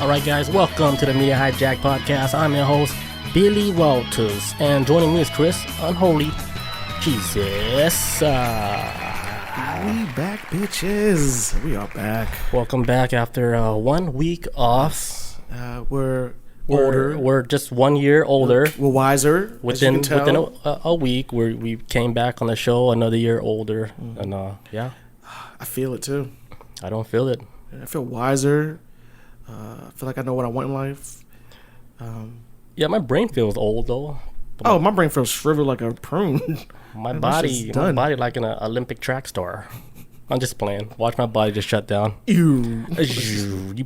Alright guys, welcome to the Media Hijack Podcast. I'm your host, Billy Walters, and joining me is Chris, Unholy Jesus. We back, bitches. We are back. Welcome back after 1 week off. We're older. We're just 1 year older. We're wiser. Within a week, we came back on the show another year older. And yeah. I feel it too. I don't feel it. I feel wiser. I feel like I know what I want in life. Yeah, my brain feels old though. My brain feels shriveled like a prune. My body like an Olympic track star. I'm just playing. Watch my body just shut down. You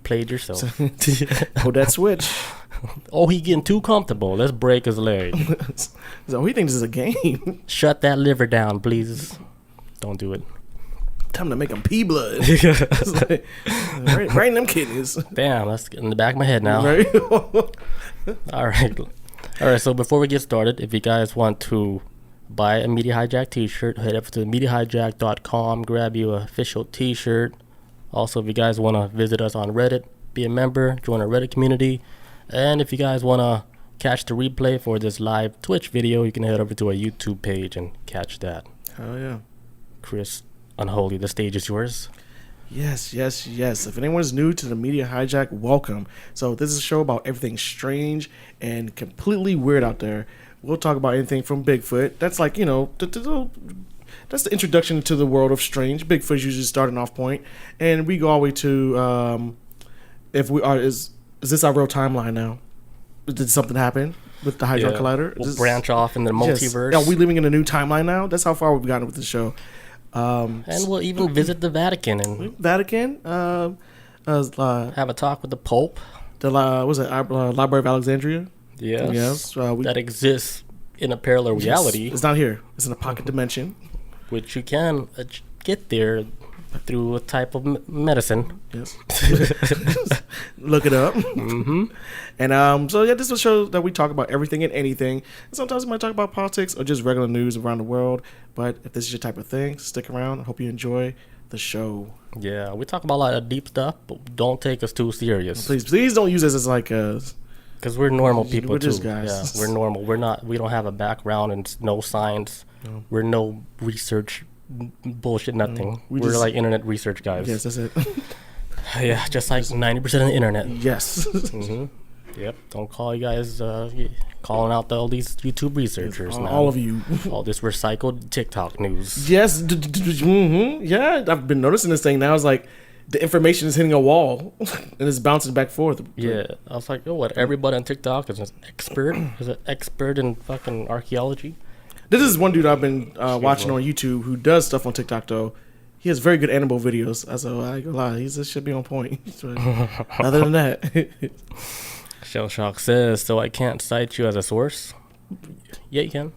played yourself. Hold that switch. Oh, he getting too comfortable. Let's break his leg. So he thinks this is a game. Shut that liver down, please. Don't do it. Time to make him pee blood. Right in them kidneys. Damn, that's in the back of my head now. Right? All right. So before we get started, if you guys want to buy a Media Hijack t-shirt, head over to MediaHijack.com, grab you an official t-shirt. Also, if you guys want to visit us on Reddit, be a member, join our Reddit community. And if you guys want to catch the replay for this live Twitch video, you can head over to our YouTube page and catch that. Oh, yeah. Chris Unholy, the stage is yours. Yes. If anyone's new to the Media Hijack, welcome. So this is a show about everything strange and completely weird out there. We'll talk about anything from Bigfoot. That's like, that's the introduction to the world of strange. Bigfoot's usually starting off point. And we go all the way to, is this our real timeline now? Did something happen with the Hadron Collider? We'll branch off in the multiverse. Are we living in a new timeline now? That's how far we've gotten with the show. And we'll even visit the Vatican and have a talk with the Pope. The Library of Alexandria. Yes. That exists in a parallel reality. It's not here. It's in a pocket dimension, which you can get there through a type of medicine. Yes. Look it up. Mm-hmm. And this is a show that we talk about everything and anything. And sometimes we might talk about politics or just regular news around the world. But if this is your type of thing, stick around. I hope you enjoy the show. Yeah, we talk about a lot of deep stuff, but don't take us too serious. Please don't use us as like a... Because we're normal people we're too. just guys. Yeah, we're normal. We don't have a background and no science. No. We're no research bullshit, nothing. We're like internet research guys. Yes, that's it. Yeah, just like 90% of the internet. Yes. Mm-hmm. Yep. Don't call you guys calling out all these YouTube researchers now. All of you. All this recycled TikTok news. Yes. Mm-hmm. Yeah, I've been noticing this thing now. It's like the information is hitting a wall and it's bouncing back and forth. Yeah. I was like, what? Everybody on TikTok is an expert? Is an expert in fucking archaeology? This is one dude I've been watching on YouTube who does stuff on TikTok, though. He has very good animal videos. I ain't gonna lie. He just should be on point. Other than that. Shell Shock says, so I can't cite you as a source? Yeah, you can.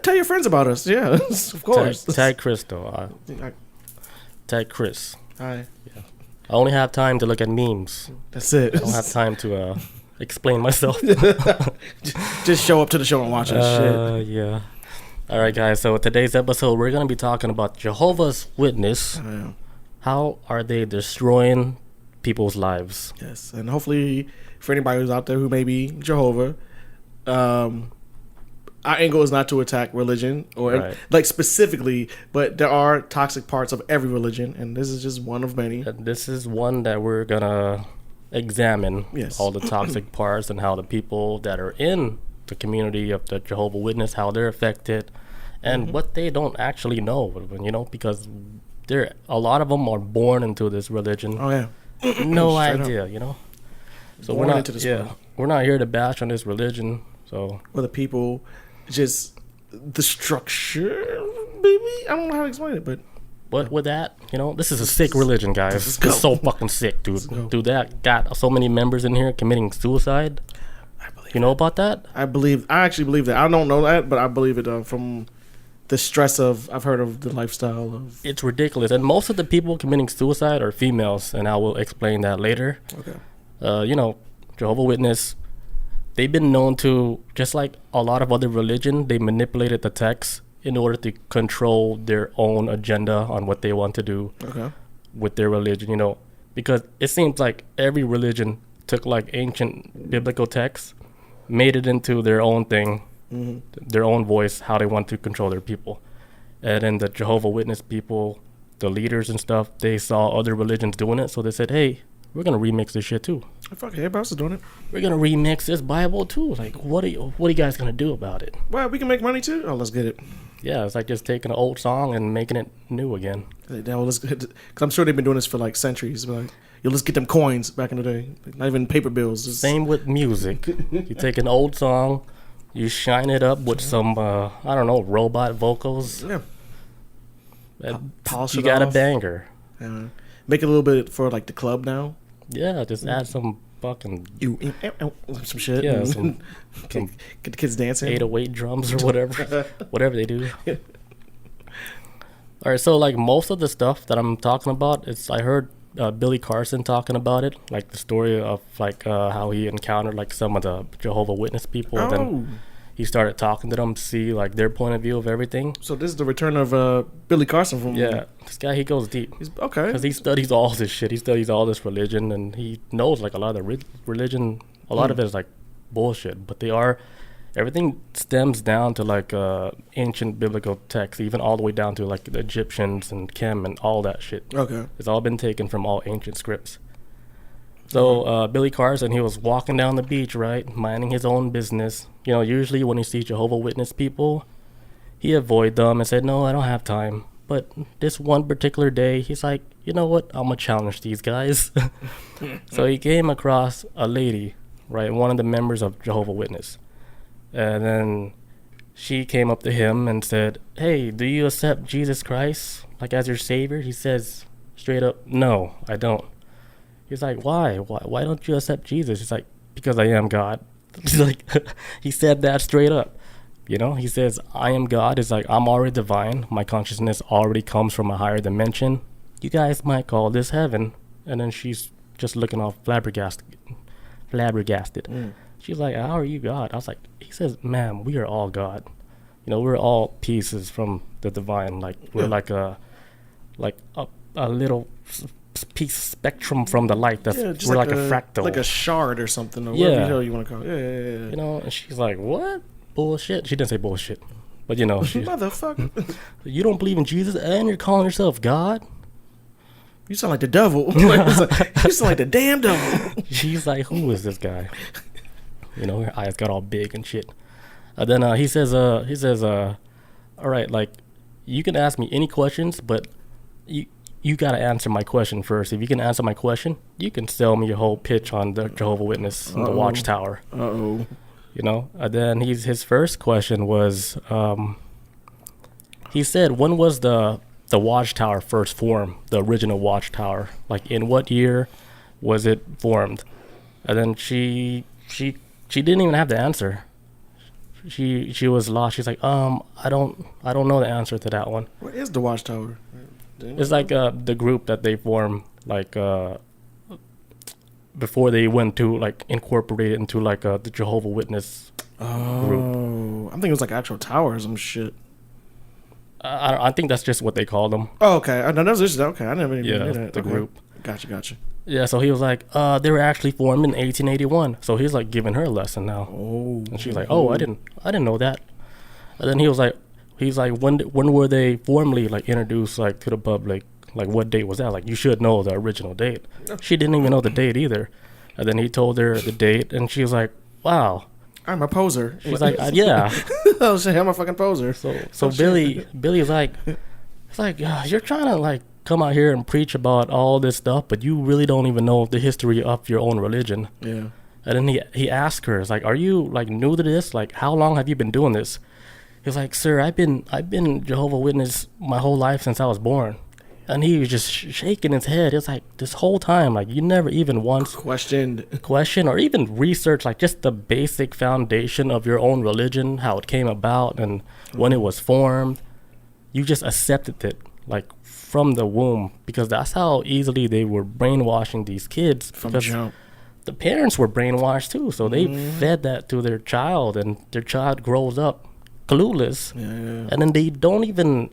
Tell your friends about us. Yeah, of course. Tag Chris, though. Tag Chris. Hi. Yeah. I only have time to look at memes. That's it. I don't have time to explain myself. Just show up to the show and watch this shit. Yeah. All right, guys. So today's episode, we're going to be talking about Jehovah's Witness. Oh, yeah. How are they destroying people's lives? Yes. And hopefully, for anybody who's out there who may be Jehovah, our angle is not to attack religion or like specifically, but there are toxic parts of every religion, and this is just one of many. And this is one that we're going to examine. Yes. All the toxic parts and how the people that are in the community of the Jehovah Witness, how they're affected, and what they don't actually know, because a lot of them are born into this religion. Oh yeah, no idea, So born we're not here to bash on this religion. So or the people, just the structure. Maybe I don't know how to explain it, but with that, this is a sick religion, guys. It's so fucking sick, dude. Dude, that got so many members in here committing suicide. You know about that? I actually believe that. I don't know that, but I believe it from the stress I've heard of the lifestyle of. It's ridiculous. And most of the people committing suicide are females, and I will explain that later. Okay. Jehovah Witness, they've been known to, just like a lot of other religion, they manipulated the text in order to control their own agenda on what they want to do with their religion, because it seems like every religion took like ancient biblical texts, made it into their own thing, their own voice, how they want to control their people. And then the Jehovah Witness people, the leaders and stuff, they saw other religions doing it, so they said, hey, we're gonna remix this shit too. Fuck, everybody else is doing it. We're gonna remix this Bible too. Like, what are you guys gonna do about it? Well, we can make money too. Oh, let's get it. Yeah, it's like just taking an old song and making it new again. Because I'm sure they've been doing this for like centuries. Like, yo, let's get them coins back in the day. Like, not even paper bills. Just... Same with music. You take an old song, you shine it up with some, I don't know, robot vocals. Yeah. Polish you it got off. a banger. Make it a little bit for like the club now. Yeah, just add some fucking... some shit. Yeah, some get the kids dancing. 808 drums or whatever. Whatever they do. Alright, so like most of the stuff that I'm talking about, I heard Billy Carson talking about it. Like the story of like how he encountered like some of the Jehovah Witness people. And then he started talking to them, see like their point of view of everything. So this is the return of Billy Carson from... Yeah, this guy, he goes deep. Okay. Because he studies all this shit. He studies all this religion, and he knows like a lot of the religion, a lot of it is like bullshit. But everything stems down to like ancient biblical texts, even all the way down to like the Egyptians and Chem and all that shit. Okay. It's all been taken from all ancient scripts. So Billy Carson, he was walking down the beach, right, minding his own business. You know, usually when you see Jehovah Witness people, he avoid them and said, no, I don't have time. But this one particular day, he's like, you know what, I'm going to challenge these guys. So he came across a lady, right, one of the members of Jehovah Witness. And then she came up to him and said, hey, do you accept Jesus Christ, like, as your savior? He says straight up, no, I don't. He's like, why? Why don't you accept Jesus? He's like, because I am God. He's like, he said that straight up. You know, he says, I am God. It's like, I'm already divine. My consciousness already comes from a higher dimension. You guys might call this heaven. And then she's just looking all flabbergasted. She's like, how are you God? I was like, he says, ma'am, we are all God. You know, we're all pieces from the divine. Like, we're like a little piece spectrum from the light. That's we're like a fractal, like a shard or something, or whatever the hell you want to call it. Yeah. You know, and she's like, what bullshit? She didn't say bullshit, but you know, she motherfucker. You don't believe in Jesus and you're calling yourself God? You sound like the devil. You sound like the damn devil. She's like, who is this guy? You know, her eyes got all big and shit. And then he says, all right, like, you can ask me any questions, but you got to answer my question first. If you can answer my question, you can sell me your whole pitch on the Jehovah Witness and the Watchtower. Uh-oh. You know? And then his first question was, he said, when was the Watchtower first formed, the original Watchtower? Like, in what year was it formed? And then she didn't even have the answer. She was lost. She's like, I don't know the answer to that one. What is the Watchtower? It's like the group that they formed, like before they went to like incorporate it into like the Jehovah Witness group. I think it was like actual tower or some shit. I think that's just what they call them. Oh, okay. No, that's just okay. I never even knew that. The group. Gotcha. Yeah, so he was like, they were actually formed in 1881. So he's like giving her a lesson now. Oh. And she's like, oh, I didn't know that. And then he's like, when were they formally like introduced like to the public? Like, what date was that? Like, you should know the original date. She didn't even know the date either. And then he told her the date, and she was like, wow. I'm a poser. She's like, yeah. Oh shit, I'm a fucking poser. So Billy's like, it's like, you're trying to like come out here and preach about all this stuff, but you really don't even know the history of your own religion. Yeah. And then he asked her, it's like, are you like new to this? Like, how long have you been doing this? He's like, sir, I've been Jehovah Witness my whole life since I was born. And he was just shaking his head. It's like, this whole time, like, you never even once question or even research, like, just the basic foundation of your own religion, how it came about and when it was formed. You just accepted it, like, from the womb, because that's how easily they were brainwashing these kids. From jump. The parents were brainwashed, too, so they fed that to their child, and their child grows up clueless. Yeah. And then they don't even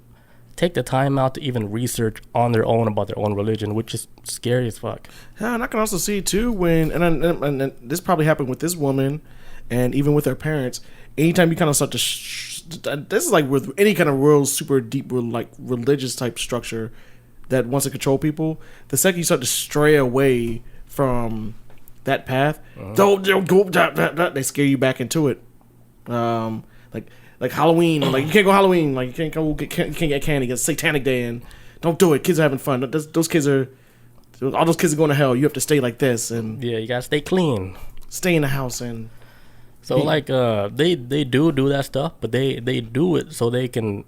take the time out to even research on their own about their own religion, which is scary as fuck. Yeah, and I can also see too when, and this probably happened with this woman, and even with her parents. Anytime you kind of start to, this is like with any kind of real super deep, like religious type structure that wants to control people. The second you start to stray away from that path, don't go. They scare you back into it. Like Halloween, like you can't go Halloween, like you can't get candy. It's Satanic Day, and don't do it. Kids are having fun. Those kids are going to hell. You have to stay like this, and yeah, you gotta stay clean. Stay in the house, and so like they do that stuff, but they do it so they can.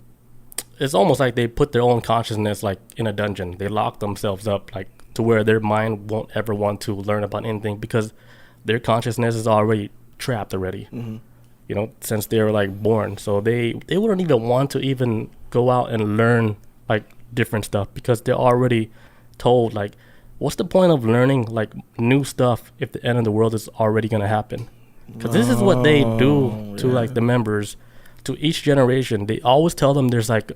It's almost like they put their own consciousness like in a dungeon. They lock themselves up like to where their mind won't ever want to learn about anything because their consciousness is already trapped already. Mm-hmm. You know, since they were like born, so they wouldn't even want to even go out and learn like different stuff because they're already told like, what's the point of learning like new stuff if the end of the world is already gonna happen? Because this is what they do to like the members, to each generation. They always tell them there's like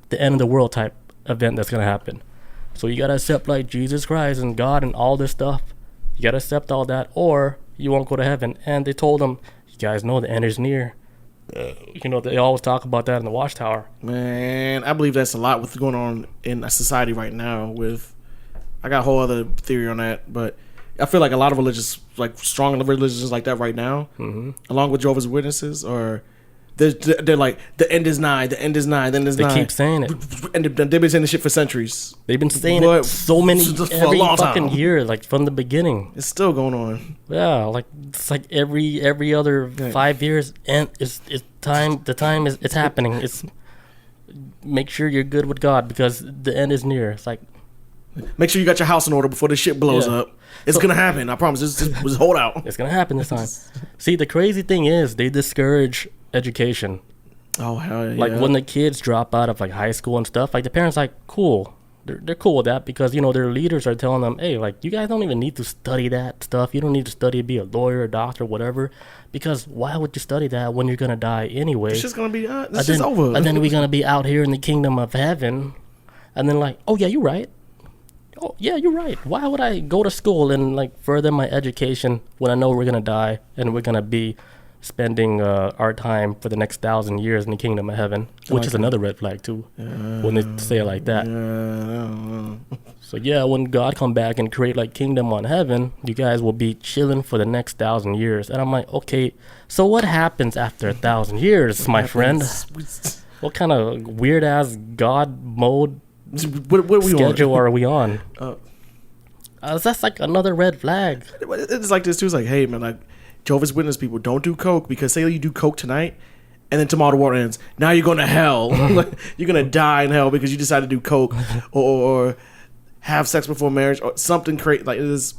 the end of the world type event that's gonna happen. So you gotta accept like Jesus Christ and God and all this stuff. You gotta accept all that, or you won't go to heaven. And they told them, guys know the end is near. You know, they always talk about that in the Watchtower. Man, I believe that's a lot what's going on in society right now. I got a whole other theory on that, but I feel like a lot of religious, like strong religions like that right now, along with Jehovah's Witnesses, or they're like, the end is nigh, the end is nigh, the end is nigh. They keep saying it. And they've been saying this shit for centuries. They've been saying it so many, every fucking year, like from the beginning. It's still going on. Yeah, like it's like every other 5 years, and it's time. The time is it's happening. It's make sure you're good with God because the end is near. It's like make sure you got your house in order before this shit blows up. It's gonna happen. I promise. Just hold out. It's gonna happen this time. See, the crazy thing is they discourage education. Oh hell yeah! Like when the kids drop out of like high school and stuff, like the parents like cool. They're cool with that because you know their leaders are telling them, hey, like you guys don't even need to study that stuff. You don't need to study to be a lawyer, a doctor, whatever. Because why would you study that when you're gonna die anyway? It's just gonna be this is over. And then we're gonna be out here in the kingdom of heaven, and then like, oh yeah, you're right. Oh yeah, you're right. Why would I go to school and like further my education when I know we're gonna die and we're gonna be spending our time for the next 1,000 years in the kingdom of heaven, which is another red flag too, when they say it like that. So yeah, when God come back and create like kingdom on heaven, you guys will be chilling for the next 1,000 years. And I'm like, okay, so what happens after 1,000 years, my friend? What kind of weird ass God mode what schedule are we on? That's like another red flag. It's like this too. It's like, hey man, like Jehovah's Witness people, don't do coke because say you do coke tonight and then tomorrow the war ends. Now you're going to hell. You're going to die in hell because you decided to do coke or have sex before marriage or something crazy. Like it is,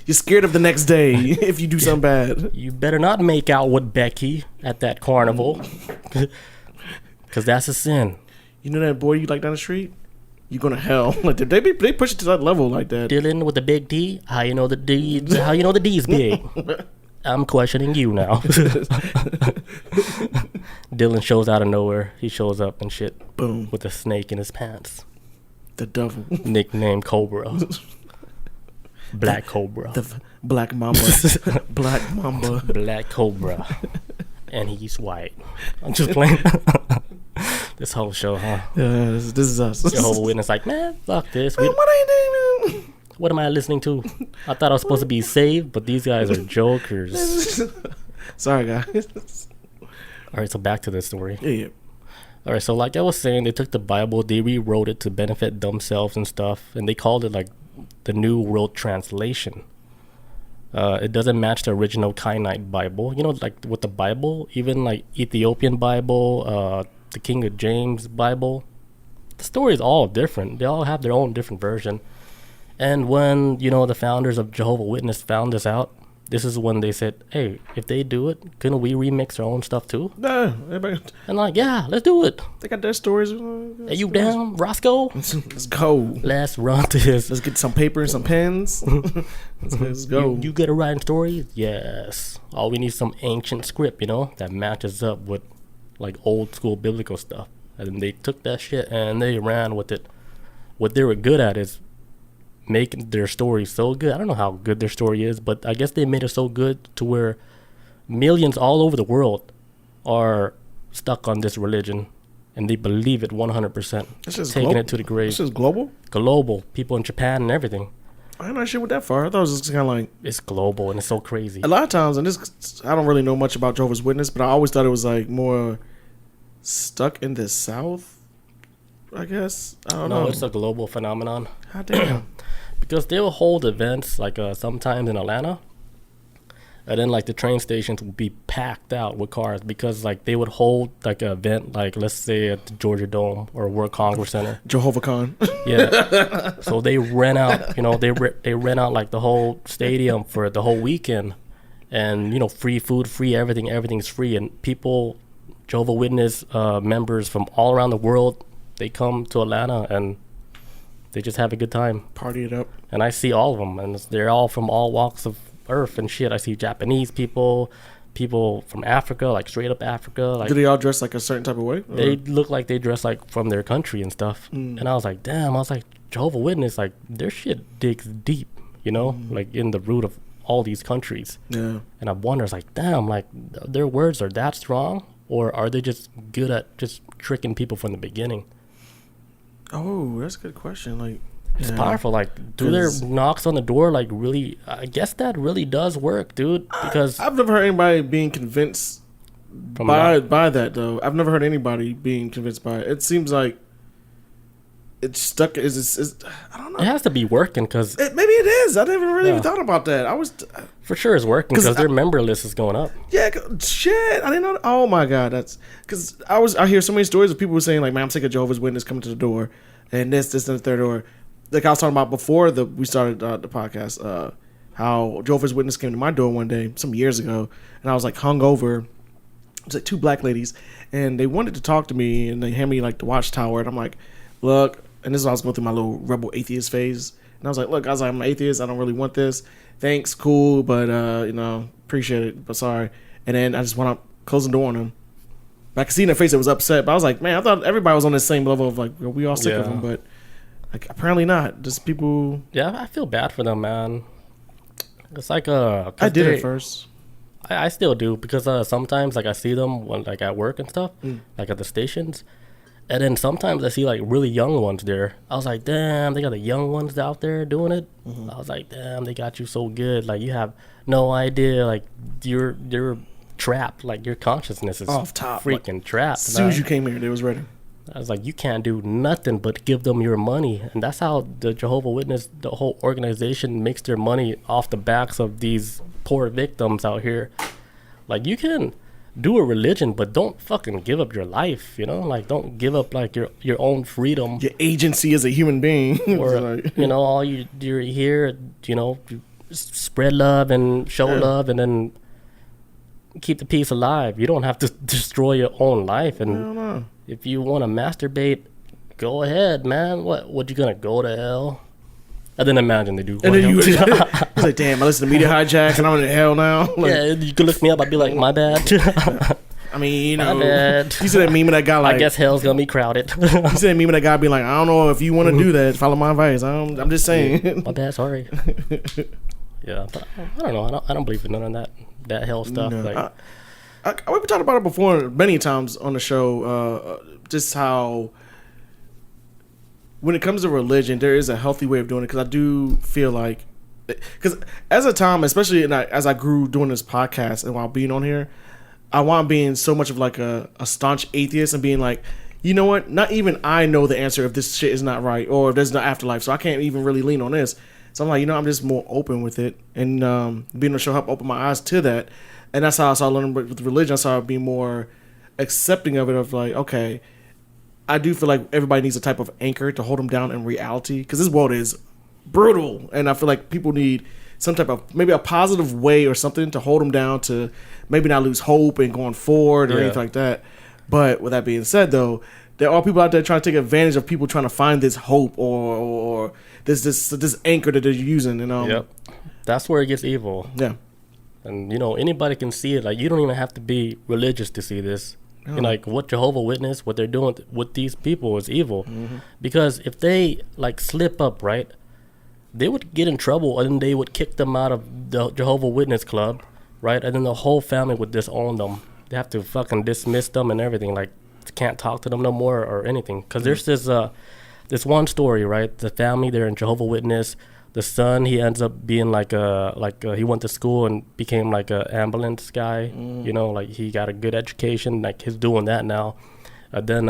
you're scared of the next day if you do something bad. You better not make out with Becky at that carnival because that's a sin. You know that boy you like down the street? You're going to hell. Like they push it to that level like that. Dylan with the big D. How you know the D's big? I'm questioning you now. Dylan shows out of nowhere. He shows up and shit. Boom. With a snake in his pants. The devil. Nickname Cobra. Black Cobra. The Black Mamba. Black Mamba. Black Cobra. And he's white. I'm just playing. This whole show, huh? Yeah, this is us. Jehovah Witness like, man, fuck this. Man, what are you doing? What am I listening to? I thought I was supposed to be saved, but these guys are jokers. Sorry, guys. All right, so back to the story. Yeah. All right, so like I was saying, they took the Bible, they rewrote it to benefit themselves and stuff, and they called it like the New World Translation. It doesn't match the original Kainite Bible. You know, like with the Bible, even like Ethiopian Bible, the King James Bible, the story is all different. They all have their own different version. And when, you know, the founders of Jehovah Witness found this out, this is when they said, hey, if they do it, couldn't we remix our own stuff too? Nah, everybody. And like, yeah, let's do it. They got their stories. Are you down, Roscoe? Let's go. Let's run this. Let's get some paper and some pens. Let's go. You good at writing stories? Yes. All we need is some ancient script, you know, that matches up with like old school biblical stuff. and they took that shit and they ran with it. What they were good at is making their story so good. I don't know how good their story is, but I guess they made it so good to where millions all over the world are stuck on this religion, and they believe it 100%. Taking it to the grave. This is global? Global. People in Japan and everything. I'm not sure what that far. I thought it was just kind of like... It's global, and it's so crazy. A lot of times, and this, I don't really know much about Jehovah's Witness, but I always thought it was like more stuck in the South, I guess. I don't know. No, it's a global phenomenon. How damn. Because they will hold events like sometimes in Atlanta, and then like the train stations would be packed out with cars because like they would hold like an event, like let's say at the Georgia Dome or World Congress Center. Jehovah Con. Yeah. So they rent out, they rent out like the whole stadium for the whole weekend, and free food, free everything, everything's free, and people, Jehovah Witness members from all around the world, they come to Atlanta and they just have a good time. Party it up. And I see all of them, and they're all from all walks of earth and shit. I see Japanese people from Africa, like straight up Africa. Like, do they all dress like a certain type of way? Or? They look like they dress like from their country and stuff. And I was like, damn. I was like, Jehovah Witness, like their shit digs deep, like in the root of all these countries. Yeah. And I wonder, it's like, damn, like their words are that strong, or are they just good at just tricking people from the beginning? Oh, that's a good question. Like, it's powerful. Like, do their knocks on the door like really? I guess that really does work, dude. Because I've never heard anybody being convinced by that though. I've never heard anybody being convinced by it. It seems like it's stuck. Is I don't know. It has to be working because maybe it is. I never really thought about that. I was for sure it's working because their member list is going up. Yeah, shit. I didn't know. Oh my god, that's because I hear so many stories of people who saying like, man, I'm sick of Jehovah's Witness coming to the door, and this, and the third door. Like I was talking about before we started the podcast, how Jehovah's Witness came to my door one day some years ago, and I was like hungover. It was like two black ladies, and they wanted to talk to me, and they handed me like the watchtower, and I'm like, look, and this is when I was going through my little rebel atheist phase, and I was like, look, I'm an atheist, I don't really want this. Thanks, cool, but appreciate it, but sorry. And then I just went up, closing the door on them. But I could see in their face it was upset, but I was like, man, I thought everybody was on the same level of like, we all sick of them, but. Like apparently not. Just people. Yeah, I feel bad for them, man. It's like I did it first. I still do because sometimes like I see them when like at work and stuff, like at the stations, and then sometimes I see like really young ones there. I was like, damn, they got the young ones out there doing it. I was like, damn, they got you so good. Like you have no idea. Like you're trapped. Like your consciousness is off top, freaking trapped. As soon as you came here, they was ready. I was like, you can't do nothing but give them your money. And that's how the Jehovah Witness, the whole organization, makes their money off the backs of these poor victims out here. Like, you can do a religion, but don't fucking give up your life, Like, don't give up, like, your own freedom. Your agency as a human being. Or, like, all you're here, spread love and show love and then keep the peace alive. You don't have to destroy your own life. And I don't know. If you want to masturbate, go ahead, man. What you gonna go to hell? And then imagine they do. And then he's like, damn, I listen to Media Hijack and I'm in hell now. Like, yeah, you could look me up. I'd be like, my bad. I mean, my bad. You said that meme of that guy like, I guess hell's gonna be crowded. You said that meme of that guy be like, I don't know if you want to do that. Follow my advice. I'm just saying. My bad. Sorry. Yeah, but I don't know. I don't believe in none of that hell stuff. No, like. We've talked about it before many times on the show, just how when it comes to religion, there is a healthy way of doing it. Because I do feel like, because as a time, especially as I grew doing this podcast and while being on here, I want being so much of like a staunch atheist and being like, you know what? Not even I know the answer if this shit is not right or if there's no afterlife. So I can't even really lean on this. So I'm like, I'm just more open with it. And being on the show helped open my eyes to that. And that's how I started learning with religion. I started being more accepting of it, of like, okay, I do feel like everybody needs a type of anchor to hold them down in reality. Because this world is brutal. And I feel like people need some type of, maybe a positive way or something to hold them down to maybe not lose hope and going forward or anything like that. But with that being said, though, there are people out there trying to take advantage of people trying to find this hope or this anchor that they're using. Yep. That's where it gets evil. Yeah. And, anybody can see it. Like, you don't even have to be religious to see this. And like what Jehovah Witness, what they're doing with these people is evil. Because if they like slip up, right, they would get in trouble, and then they would kick them out of the Jehovah Witness club, right? And then the whole family would disown them. They have to fucking dismiss them and everything. Like, can't talk to them no more or anything. Because there's this one story, right? The family, they're in Jehovah Witness. The son, he ends up being he went to school and became like a ambulance guy. You know, like he got a good education. Like he's doing that now. Then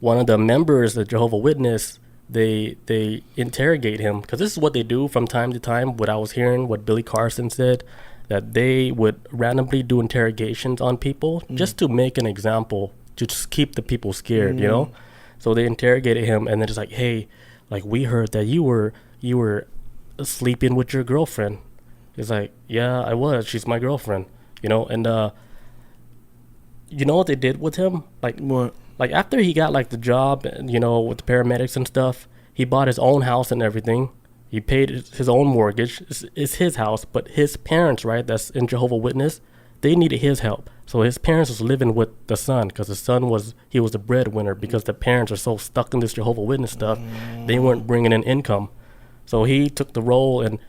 one of the members of Jehovah Witness, they interrogate him, because this is what they do from time to time. What I was hearing, what Billy Carson said, that they would randomly do interrogations on people just to make an example, to just keep the people scared, you know. So they interrogated him, and then it's like, hey, like, we heard that you were sleeping with your girlfriend. He's like, yeah, I was. She's my girlfriend, you know. And you know what they did with him? Like, What? like after he got like the job, you know, with the paramedics and stuff, he bought his own house and everything. He paid his own mortgage. It's his house, but his parents, right, that's in Jehovah Witness, they needed his help. So his parents was living with the son, because the son was the breadwinner, because the parents are so stuck in this Jehovah Witness stuff, they weren't bringing in income. So he took the role and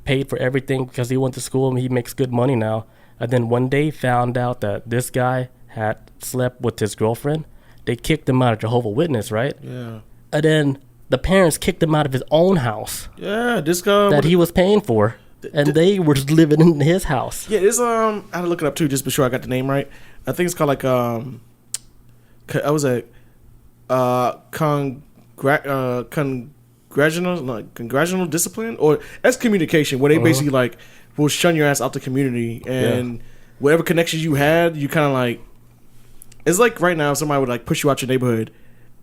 paid for everything, because he went to school and he makes good money now. And then one day found out that this guy had slept with his girlfriend. They kicked him out of Jehovah Witness, right? Yeah. And then the parents kicked him out of his own house Yeah, this guy that he was paying for, and they were just living in his house. Yeah, it's I had to look it up too, just to be sure I got the name right. I think it's called like I was a congressional discipline or excommunication, where they basically like will shun your ass out the community, and whatever connections you had, you kind of like, it's like right now somebody would like push you out your neighborhood,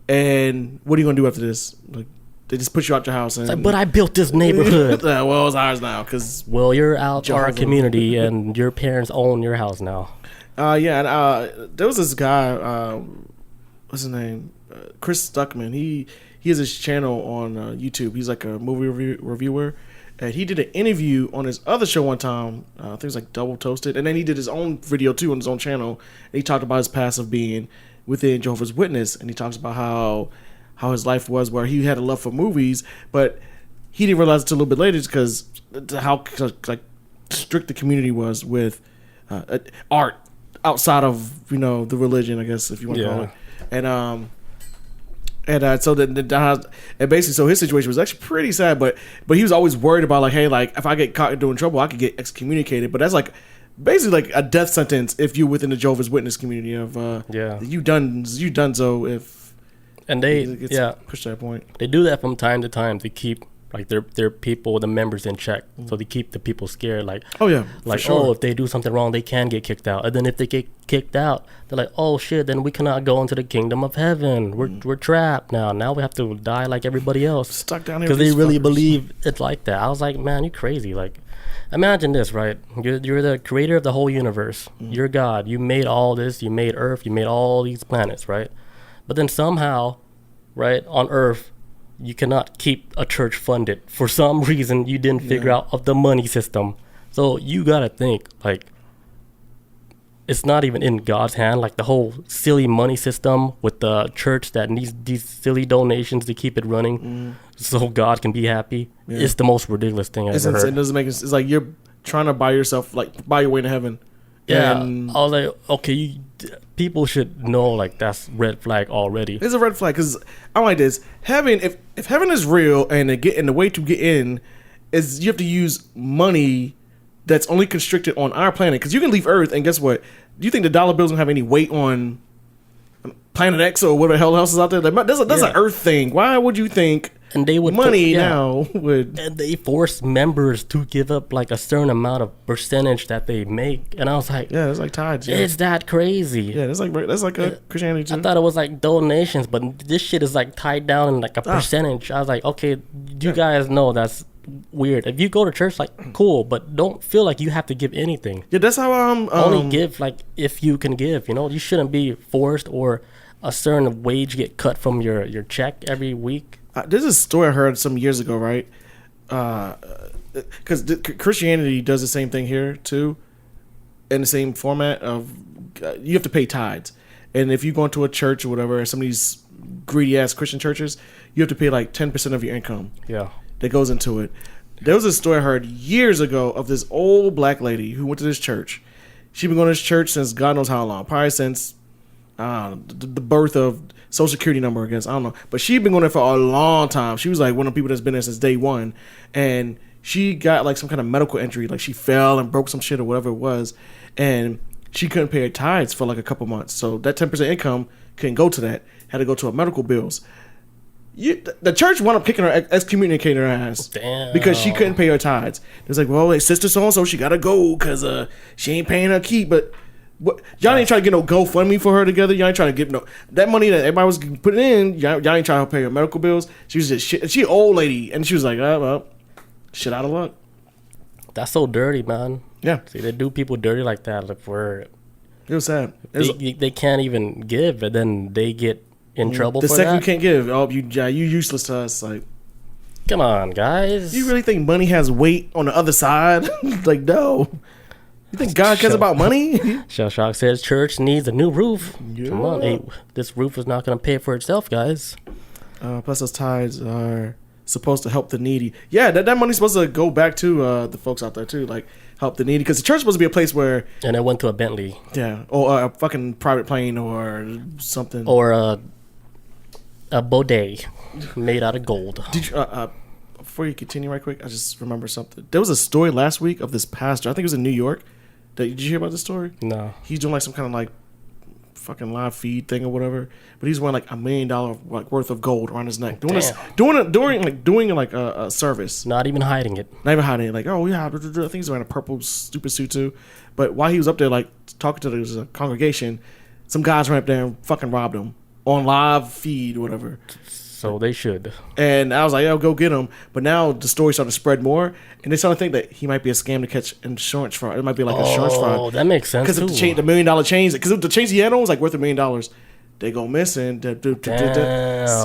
and what are you gonna do after this? Like, they just push you out your house. And It's like, but I built this neighborhood. well, it's ours now, because Well, you're out Jehovah. our community, and your parents own your house now. and there was this guy, what's his name, Chris Stuckman. He has his channel on YouTube. He's like a movie reviewer, and he did an interview on his other show one time. I think it was like Double Toasted, and then he did his own video too on his own channel. And he talked about his past of being within Jehovah's Witness, and he talks about how his life was, where he had a love for movies, but he didn't realize it until a little bit later, because how like strict the community was with art outside of, you know, the religion, I guess, if you want to call it. And so and basically, so his situation was actually pretty sad, but he was always worried about like, hey, like if I get caught doing trouble, I could get excommunicated. But that's like basically like a death sentence if you're within the Jehovah's Witness community of you done so if And they it gets pushed to that point. they do that from time to time to keep like their people, the members, in check. So they keep the people scared. Like, Oh yeah, like, for sure. oh, if they do something wrong, they can get kicked out. And then if they get kicked out, they're like, oh shit, then we cannot go into the kingdom of heaven. We're trapped now. Now we have to die like everybody else, Stuck down here because with they these really fuckers. believe it's like that. I was like, man, you crazy. Like, imagine this, right? You're the creator of the whole universe. You're God. You made all this. You made Earth. You made all these planets, right? But then somehow, right, on Earth, you cannot keep a church funded. For some reason, you didn't figure out of the money system. So you gotta think, like, it's not even in God's hand. Like the whole silly money system with the church that needs these silly donations to keep it running, so God can be happy. Yeah. It's the most ridiculous thing I've It's ever insane. It heard. doesn't make sense. It's like you're trying to buy yourself, like buy your way to heaven. Yeah, And I was like, okay, people should know, like, that's red flag already. it's a red flag, because I'm like this. Heaven, if heaven is real, and the way to get in is you have to use money that's only constricted on our planet. Because you can leave Earth, and guess what? Do you think the dollar bills don't have any weight on Planet X or whatever the hell else is out there? Like, that's Yeah. an Earth thing. Why would you think And they would money yeah. now would? And they force members to give up like a certain amount of percentage that they make, and I was like, Yeah, it's like tides. Yeah, it's that crazy. yeah, that's like a Christianity too. I thought it was like donations, but this shit is like tied down in like a percentage. I was like, okay, you guys know that's weird. If you go to church, like, cool, but don't feel like you have to give anything. Yeah, that's how Only give like if you can give. You know, you shouldn't be forced, or a certain wage get cut from your check every week. There's a story I heard some years ago, right? Because Christianity does the same thing here too, in the same format of you have to pay tithes. And if you go into a church or whatever, some of these greedy ass Christian churches, you have to pay like 10% of your income. Yeah. That goes into it. There was a story I heard years ago of this old black lady who went to this church. She'd been going to this church since God knows how long, probably since the birth of Social Security number, I guess. I don't know. But she'd been going there for a long time. She was like one of the people that's been there since day one. And she got like some kind of medical injury. Like she fell and broke some shit or whatever it was. And she couldn't pay her tithes for like a couple months. So that 10% income couldn't go to that. Had to go to her medical bills. The church wound up kicking her, excommunicating her ass. Damn. Because she couldn't pay her tithes. It was like, well, hey, sister so-and-so, she got to go because she ain't paying her keep. But what, y'all ain't trying to get no GoFundMe for her together. Y'all ain't trying to get no... That money that everybody was putting in, y'all ain't trying to pay her medical bills. She was just shit. She an old lady. And she was like, well, shit out of luck. That's so dirty, man. Yeah. See, they do people dirty like that. Like it was sad. They can't even give, and then they get in trouble for that. The second you can't give, you useless to us. Like, come on, guys. You really think money has weight on the other side? Like, no. You think God cares about money? Shell Shock says church needs a new roof. Yeah. Come on, hey, this roof is not going to pay for itself, guys. Plus, those tithes are supposed to help the needy. Yeah, that money's supposed to go back to the folks out there too, like help the needy. Because the church is supposed to be a place where... And it went to a Bentley. Yeah, or a fucking private plane or something. Or a bidet made out of gold. Did you, before you continue right quick, I just remember something. There was a story last week of this pastor. I think it was in New York. Did you hear about this story? No. He's doing like some kind of like fucking live feed thing or whatever. But he's wearing like $1 million like worth of gold around his neck. Doing a service. Not even hiding it. Not even hiding it. Like, oh yeah, I think he's wearing a purple stupid suit too. But while he was up there like talking to the congregation, some guys ran up there and fucking robbed him on live feed or whatever. So they should. And I was like, "Yo, go get him." But now the story started to spread more, and they started to think that he might be a scam to catch insurance fraud. It might be like insurance fraud. Oh, that makes sense too. Because the $1 million chains, because the chains he had on was like worth $1 million. They go missing. Scamming.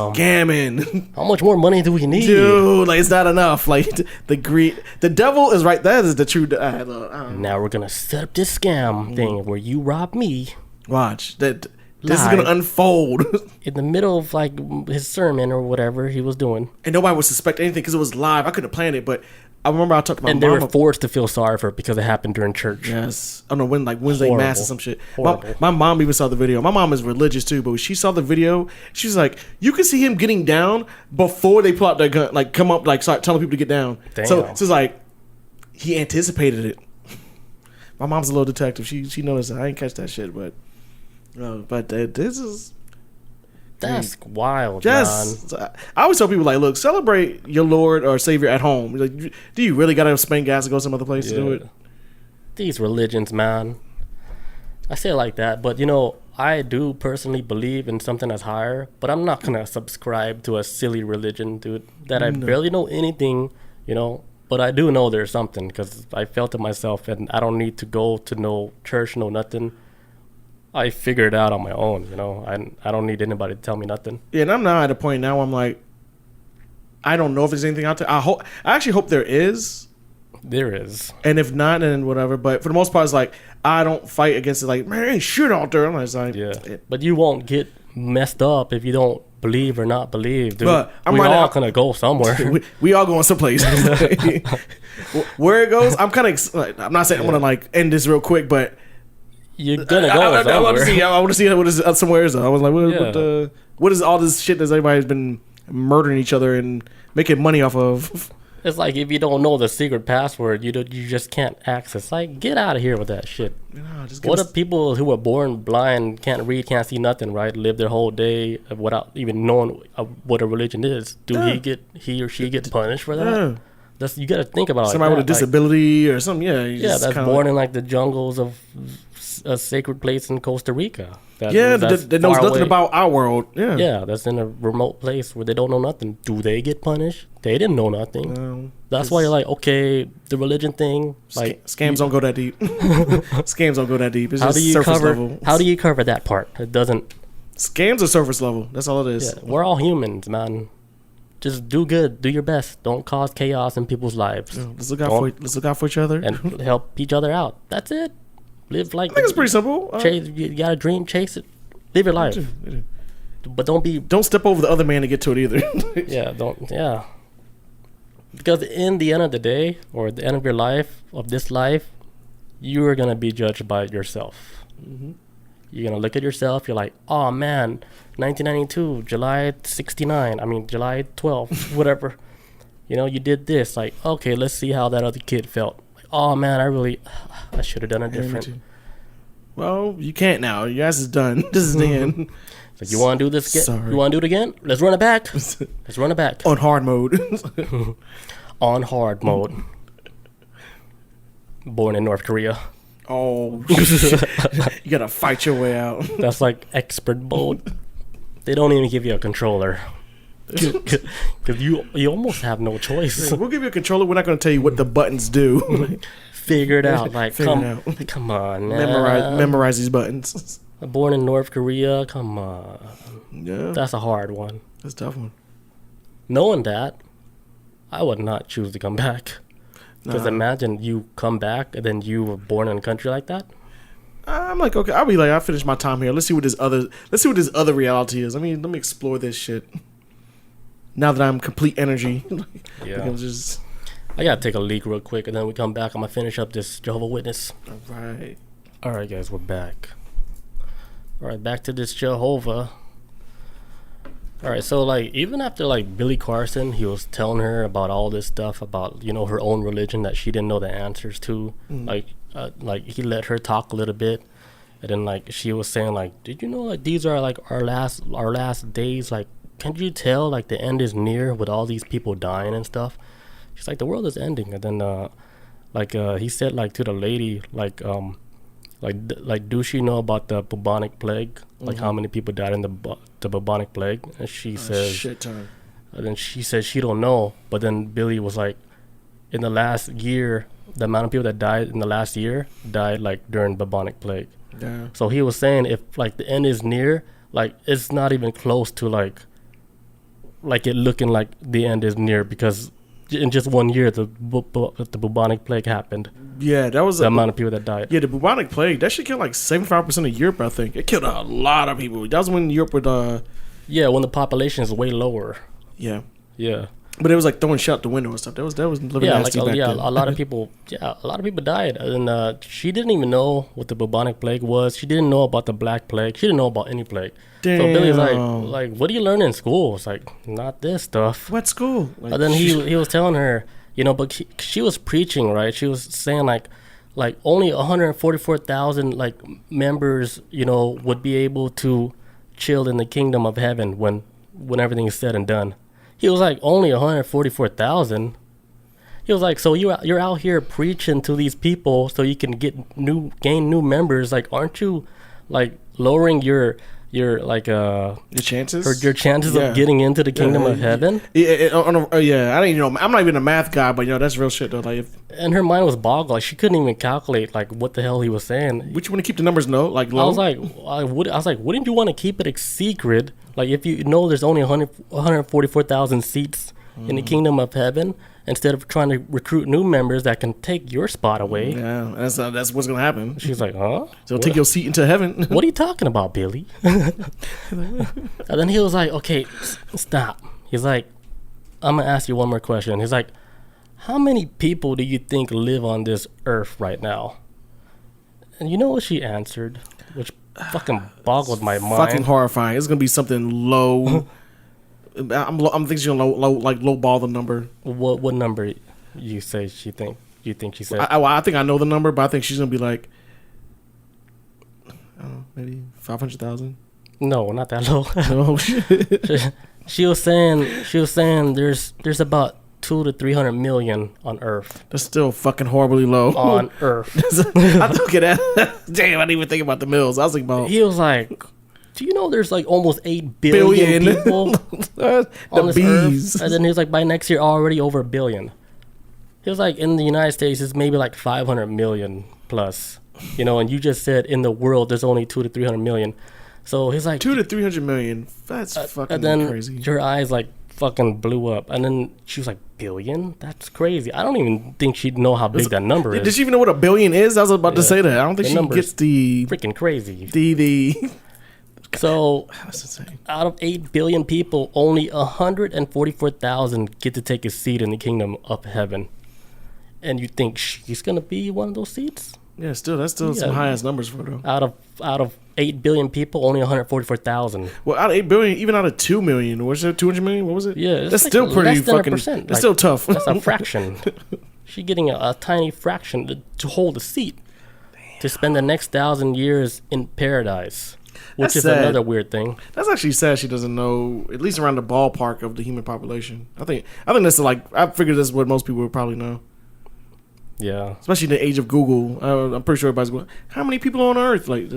How much more money do we need, dude? Like it's not enough. Like the greed. The devil is right. That is the true. Now we're gonna set up this scam thing where you rob me. Watch that. This is gonna unfold in the middle of like his sermon or whatever he was doing, and nobody would suspect anything because it was live. I couldn't have planned it, but I remember I talked to my mom. And they were forced to feel sorry for it because it happened during church. Yes, I don't know when, like Wednesday Horrible. Mass or some shit. My mom even saw the video. My mom is religious too, but when she saw the video, she was like, "You can see him getting down before they pull out their gun, like come up, like start telling people to get down." Damn. So it's like he anticipated it. My mom's a little detective. She noticed that. I didn't catch that shit, but. This is that's wild, just, man. I always tell people like, look, celebrate your Lord or Savior at home. Like, do you really gotta spend gas to go some other place to do it? These religions, man. I say it like that, but you know, I do personally believe in something that's higher, but I'm not gonna subscribe to a silly religion, dude. That I barely know anything, you know. But I do know there's something because I felt it myself, and I don't need to go to no church, no nothing. I figured it out on my own, you know. I don't need anybody to tell me nothing. Yeah, and I'm now at a point now where I'm like, I don't know if there's anything out there. I actually hope there is. There is. And if not, then whatever. But for the most part, it's like, I don't fight against it. Like, man, ain't shit out there. I'm like, yeah. But you won't get messed up if you don't believe or not believe, dude. But we're all going to go somewhere. we all going someplace. Where it goes, I'm kind of, I'm not saying I'm going to like end this real quick, but you're gonna go somewhere. I want to see what is somewhere is. I was like, what is all this shit that everybody's been murdering each other and making money off of? It's like if you don't know the secret password, you just can't access. Like, get out of here with that shit. What if people who were born blind, can't read, can't see nothing, right? Live their whole day without even knowing what a religion is? Do he or she get punished for that? Yeah. You got to think about somebody with a disability or something. Yeah, that's born in like the jungles of a sacred place in Costa Rica. That knows nothing about our world. Yeah, that's in a remote place where they don't know nothing. Do they get punished? They didn't know nothing. No, that's why you're like, okay, the religion thing. Like scams don't go that deep. Scams don't go that deep. It's just surface level. How do you cover that part? It doesn't. Scams are surface level. That's all it is. Yeah, we're all humans, man. Just do good. Do your best. Don't cause chaos in people's lives. Let's look out for each other and help each other out. That's it. Live like. I think it's pretty simple. Chase, you got a dream, chase it. Live your life. But don't step over the other man to get to it either. Yeah. Because in the end of the day, or at the end of your life, of this life, you are going to be judged by yourself. Mm-hmm. You're going to look at yourself, you're like, oh man, 1992, July 12th, whatever. You did this. Like, okay, let's see how that other kid felt. Like, oh man, I should have done it different. Well, you can't now. Your ass is done. This is the end. Like, you want to do this again? Sorry. You want to do it again? Let's run it back. Let's run it back. On hard mode. On hard mode. Born in North Korea. Oh, shit. You got to fight your way out. That's like expert mode. They don't even give you a controller. Because you almost have no choice. We'll give you a controller. We're not going to tell you what the buttons do. Figure it out. Like, come on, man. Memorize these buttons. Born in North Korea, come on. Yeah. That's a hard one. That's a tough one. Knowing that, I would not choose to come back. Because imagine you come back and then you were born in a country like that. I'm like, okay, I'll be like, I finished my time here. Let's see what this other reality is. I mean, let me explore this shit. Now that I'm complete energy. Yeah. I gotta take a leak real quick and then we come back. I'm gonna finish up this Jehovah Witness. All right, guys, we're back. All right, back to this Jehovah. All right, so like even after like Billy Carson, he was telling her about all this stuff about her own religion that she didn't know the answers to. Like he let her talk a little bit, and then like she was saying like, did you know like these are like our last days? Like, can't you tell like the end is near with all these people dying and stuff? She's like, the world is ending, and then he said like to the lady like do she know about the bubonic plague? Like how many people died in the bubonic plague? And she says shit ton. And then she says she don't know. But then Billy was like, in the last year, the amount of people that died in the last year died like during bubonic plague. Yeah. So he was saying if like the end is near, like it's not even close to like it looking like the end is near, because in just 1 year the bubonic plague happened. Yeah, that was the amount of people that died. Yeah, the bubonic plague, that shit killed like 75% of Europe, I think. It killed a lot of people. That was when Europe would yeah, when the population is way lower. Yeah. Yeah. But it was like throwing shit out the window and stuff. That was living nasty back then. A lot of people died. And she didn't even know what the bubonic plague was. She didn't know about the black plague. She didn't know about any plague. Damn. So Billy's like, what do you learn in school? It's like, not this stuff. What school? Like, and then he was telling her, but she was preaching, right? She was saying like only 144,000 like members, would be able to chill in the kingdom of heaven when everything is said and done. He was like, only 144,000. He was like, so you're out here preaching to these people so you can gain new members. Like, aren't you like lowering your chances of getting into the kingdom of heaven? Yeah, I didn't I'm not even a math guy, but that's real shit though. Like, and her mind was boggled. Like, she couldn't even calculate like what the hell he was saying. Would you want to keep the numbers low? I was like, wouldn't you want to keep it a secret? Like, if you know there's only 144,000 seats in the kingdom of heaven, instead of trying to recruit new members that can take your spot away. Yeah, that's what's gonna happen. She's like, huh? So take your seat into heaven. What are you talking about, Billy? And then he was like, okay, stop. He's like, I'm gonna ask you one more question. He's like, how many people do you think live on this earth right now? And you know what she answered, which fucking boggled my mind. Fucking horrifying. It's gonna be something low. I'm thinking she's gonna low ball the number. What number you say she think? You think she said? I think I know the number, but I think she's gonna be like, I don't know, maybe 500,000. No, not that low. No shit. She was saying there's about 200 to 300 million on Earth. That's still fucking horribly low. On Earth. I look at that. Damn, I didn't even think about the mills. I was thinking about. He was like, do you know there's like almost 8 billion people on this Earth? And then he was like, by next year already over 1 billion. He was like, in the United States it's maybe like 500 million plus. And you just said in the world there's only 200 to 300 million. So he's like 200 to 300 million. That's fucking and then crazy. Your eyes like fucking blew up. And then she was like, billion? That's crazy. I don't even think she'd know how big that number is. Did she even know what a billion is? I was about to say that. I don't think she gets the freaking crazy. The So that's insane. Out of 8 billion people, only 144,000 get to take a seat in the kingdom of heaven. And you think she's gonna be one of those seats? Yeah, that's still some high ass numbers for her. Out of 8 billion people, only 144,000. Well, out of 8 billion, even out of 2 million, was it 200 million? What was it? Yeah, that's like still pretty fucking. That's still tough. That's a fraction. She's getting a tiny fraction to hold a seat. Damn. To spend the next 1,000 years in paradise, which is sad. Another weird thing. That's actually sad. She doesn't know at least around the ballpark of the human population. I think that's like I figured this is what most people would probably know. Yeah, especially in the age of Google. I'm pretty sure everybody's going, how many people on Earth? Like,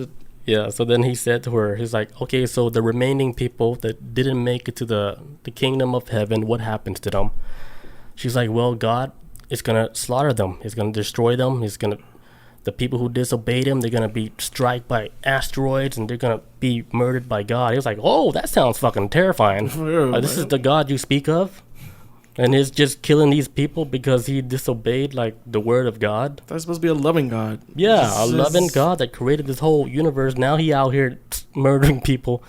yeah. So then he said to her, he's like, okay, so the remaining people that didn't make it to the kingdom of heaven, what happens to them? She's like, well, God is gonna slaughter them. He's gonna destroy them. The people who disobeyed him, they're gonna be struck by asteroids and they're gonna be murdered by God. He was like, oh, that sounds fucking terrifying. Yeah, this is the God you speak of? And he's just killing these people because he disobeyed like the word of God. That's supposed to be a loving God. Yeah, a loving God that created this whole universe. Now he out here murdering people.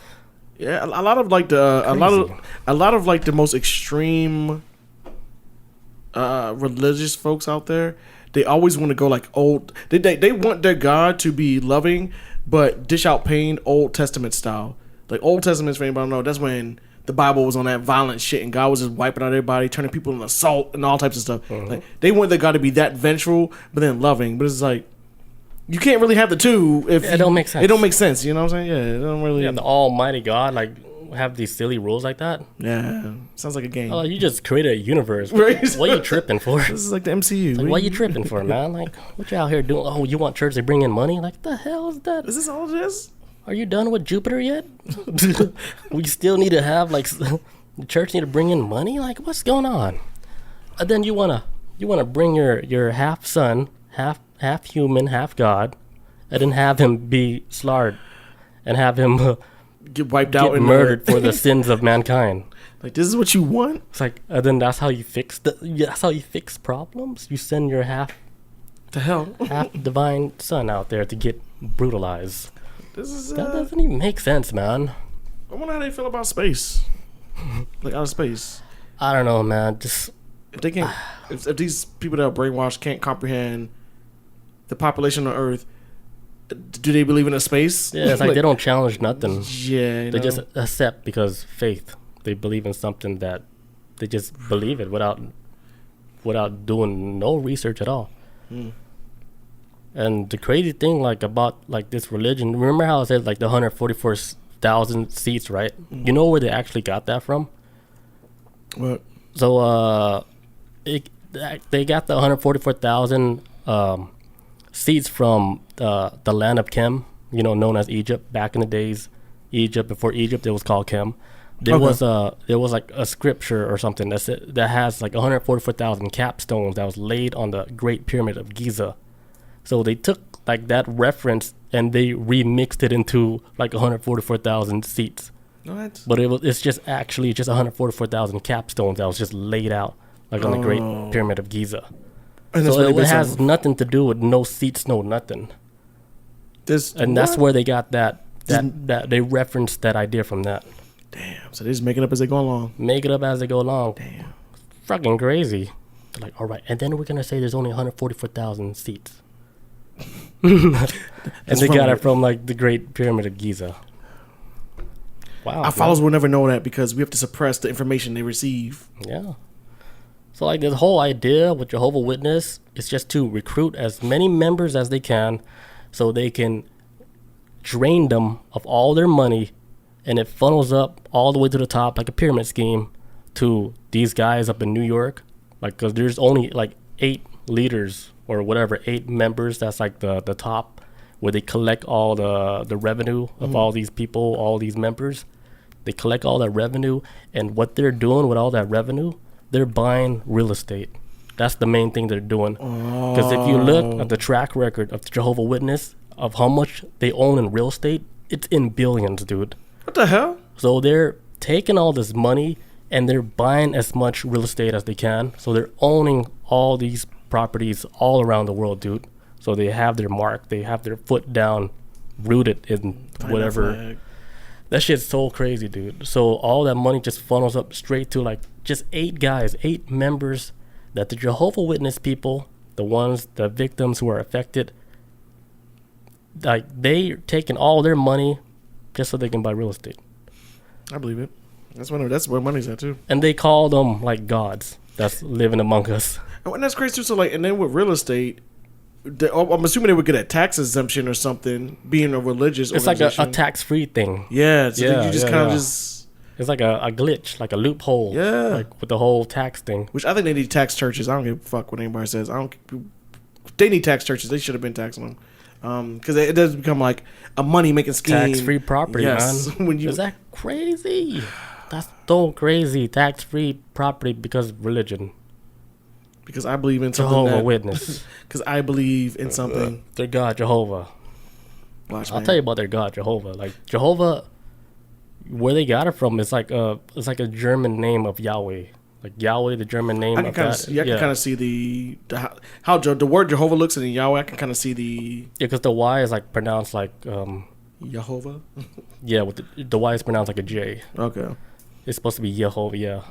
Yeah, a lot of like the most extreme religious folks out there. They always want to go like old. They want their God to be loving, but dish out pain, Old Testament style. Like Old Testament, for anybody don't know, that's when the Bible was on that violent shit and God was just wiping out everybody, turning people into salt and all types of stuff. Like they want their God to be that vengeful, but then loving. But it's like you can't really have the two if it don't make sense. It don't make sense. You know what I'm saying? Yeah, it don't really. Yeah, the Almighty God like have these silly rules like that. Yeah, sounds like a game. Oh, you just created a universe. Right? What are you tripping for? This is like the MCU. Like, what are you tripping for, man? Like, what you out here doing? Oh, you want church to bring in money? Like, the hell is that? Is this all it is? Are you done with Jupiter yet? We still need to have like the church need to bring in money. Like, what's going on? And then you wanna bring your half son, half human, half God, and then have him be slaughtered, and have him get wiped out and murdered for the sins of mankind. Like, this is what you want? It's like, and then that's how you fix problems. You send your half divine son out there to get brutalized. That doesn't even make sense, man. I wonder how they feel about space. Like outer space. I don't know, man. Just if they can't, if these people that are brainwashed can't comprehend the population on Earth, do they believe in a space? Yeah, it's like they don't challenge nothing. Yeah, they just accept because faith. They believe in something that they just believe it without doing no research at all. And the crazy thing, like about like this religion, remember how I said like the 144,000 seats, right? You know where they actually got that from? What? So they got the 144,000 seats from the land of Chem, known as Egypt. Back in the days, Egypt, before Egypt, it was called Chem. There was like a scripture or something that has like 144,000 capstones that was laid on the Great Pyramid of Giza. So they took like that reference and they remixed it into like 144,000 seats. What? But it's just 144,000 capstones that was just laid out like on the Great Pyramid of Giza. And so it has nothing to do with no seats, no nothing. That's where they got that they referenced that idea from that. Damn. So they just make it up as they go along. Damn. Fucking crazy. They're like, all right, and then we're gonna say there's only 144,000 seats. And they got it from like the Great Pyramid of Giza. Wow. Our followers will never know that because we have to suppress the information they receive. Yeah. So like this whole idea with Jehovah Witness is just to recruit as many members as they can so they can drain them of all their money, and it funnels up all the way to the top like a pyramid scheme to these guys up in New York. Like, because there's only like 8 leaders or whatever, 8 members. That's like the top where they collect all the revenue of all these people, all these members. They collect all that revenue, and what they're doing with all that revenue, they're buying real estate. That's the main thing they're doing. Because if you look at the track record of the Jehovah Witness of how much they own in real estate, it's in billions, dude. What the hell? So they're taking all this money and they're buying as much real estate as they can. So they're owning all these properties all around the world, dude. So they have their mark. They have their foot down, rooted in whatever. That shit's so crazy, dude. So all that money just funnels up straight to like just 8 guys, 8 members that the Jehovah Witness people, the victims who are affected, like they're taking all their money just so they can buy real estate. I believe it. That's where money's at too. And they call them like gods that's living among us. And that's crazy too. So like, and then with real estate, I'm assuming they would get a tax exemption or something, being a religious organization. It's like a tax-free thing. Yeah, so you just kind of just... It's like a glitch, like a loophole. Yeah. Like with the whole tax thing. Which I think they need tax churches. I don't give a fuck what anybody says. They need tax churches. They should have been taxing them. Because it does become like a money-making scheme. Tax-free property, yes. man. Is that crazy? That's so crazy. Tax-free property because of religion. Because I believe in something. Jehovah Witness. Because I believe in something. Their God, Jehovah. I'll tell you about their God, Jehovah. Like Jehovah, where they got it from is like a German name of Yahweh. Like Yahweh, the German name of that. I can kind of see how the word Jehovah looks in Yahweh. I can kind of see the... Yeah, because the Y is like pronounced like... Jehovah? Yeah, with the Y is pronounced like a J. Okay. It's supposed to be Jehovah, yeah.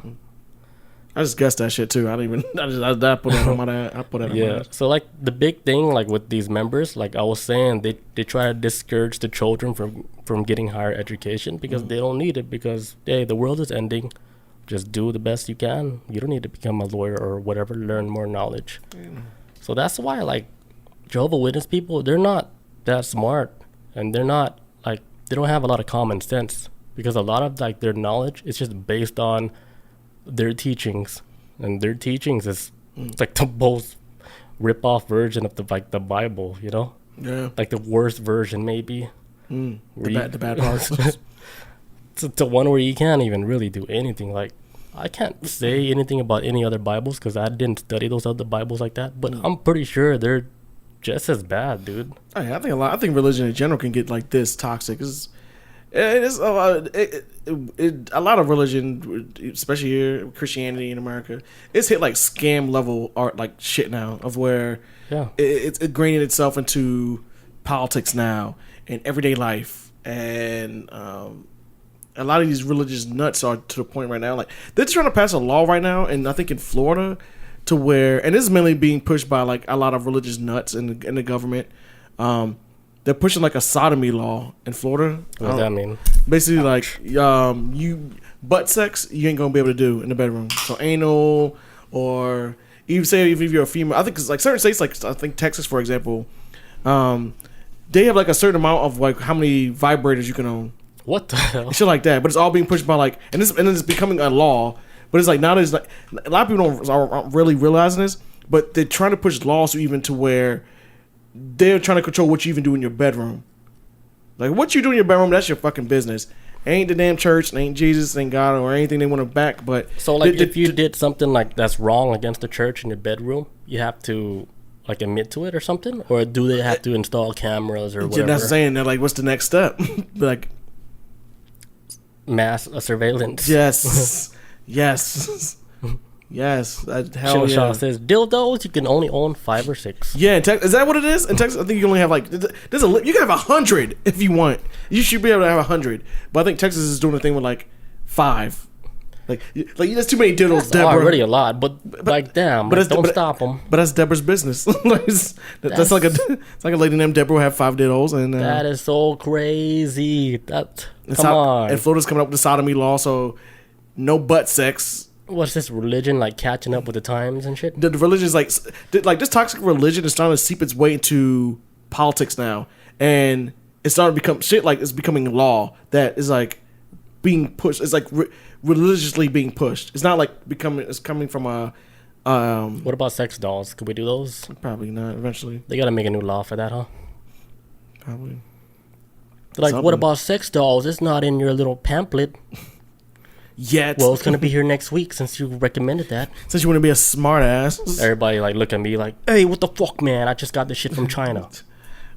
I just guessed that shit too. I put it on my... I put it on yeah. my... So like the big thing like with these members, like I was saying, they try to discourage the children from getting higher education because they don't need it because, hey, the world is ending. Just do the best you can. You don't need to become a lawyer or whatever, learn more knowledge. So that's why like Jehovah Witness people, they're not that smart and they're not like, they don't have a lot of common sense because a lot of like their knowledge is just based on their teachings, and their teachings is it's like the most rip-off version of the Bible, you know? Yeah. Like the worst version maybe. The bad parts. It's the one where you can't even really do anything. Like I can't say anything about any other Bibles because I didn't study those other Bibles like that. But I'm pretty sure they're just as bad, dude. I think religion in general can get like this toxic. It's a lot of religion, especially here, Christianity in America, it's hit like scam level art like shit now of where it's ingraining itself into politics now and everyday life, and a lot of these religious nuts are to the point right now like they're trying to pass a law right now, and I think in Florida to where, and this is mainly being pushed by like a lot of religious nuts in the government. They're pushing like a sodomy law in Florida. What does that mean? Basically, like you butt sex, you ain't gonna be able to do in the bedroom. So anal, or even if you're a female, I think it's like certain states, like I think Texas, for example, they have like a certain amount of like how many vibrators you can own. What the hell? Shit like that, but it's all being pushed by like, and it's becoming a law. But it's like nowadays, like a lot of people aren't really realizing this, but they're trying to push laws even to where they're trying to control what you even do in your bedroom. Like what you do in your bedroom, that's your fucking business. Ain't the damn church, ain't Jesus, ain't God, or anything they want to back. But so like if you did something like that's wrong against the church in your bedroom, you have to like admit to it or something, or do they have to install cameras or whatever? That's saying that like what's the next step? Like mass surveillance. Yes, yes. Yes, hell yeah. Shaw says dildos you can only own 5 or 6. Yeah, in Texas, is that what it is? In Texas, I think you can only have like you can have 100 if you want. You should be able to have 100, but I think Texas is doing a thing with like 5. Like that's too many dildos. That's Deborah. already a lot, but like damn, but don't stop them. But that's Deborah's business. That's like it's like a lady named Deborah who have 5 dildos, and that is so crazy. Come on. And Florida's coming up with the sodomy law, so no butt sex. What's this religion like catching up with the times and shit? The religion is like this toxic religion is starting to seep its way into politics now, and it's starting to become shit. Like it's becoming law that is like being pushed. It's like religiously being pushed. It's not like it's coming from a. What about sex dolls? Could we do those? Probably not. Eventually, they gotta make a new law for that, huh? Probably. Like, something. What about sex dolls? It's not in your little pamphlet. Yet. Well, it's gonna be here next week since you recommended that. Since you want to be a smart ass. Everybody like look at me like, hey, what the fuck, man? I just got this shit from China.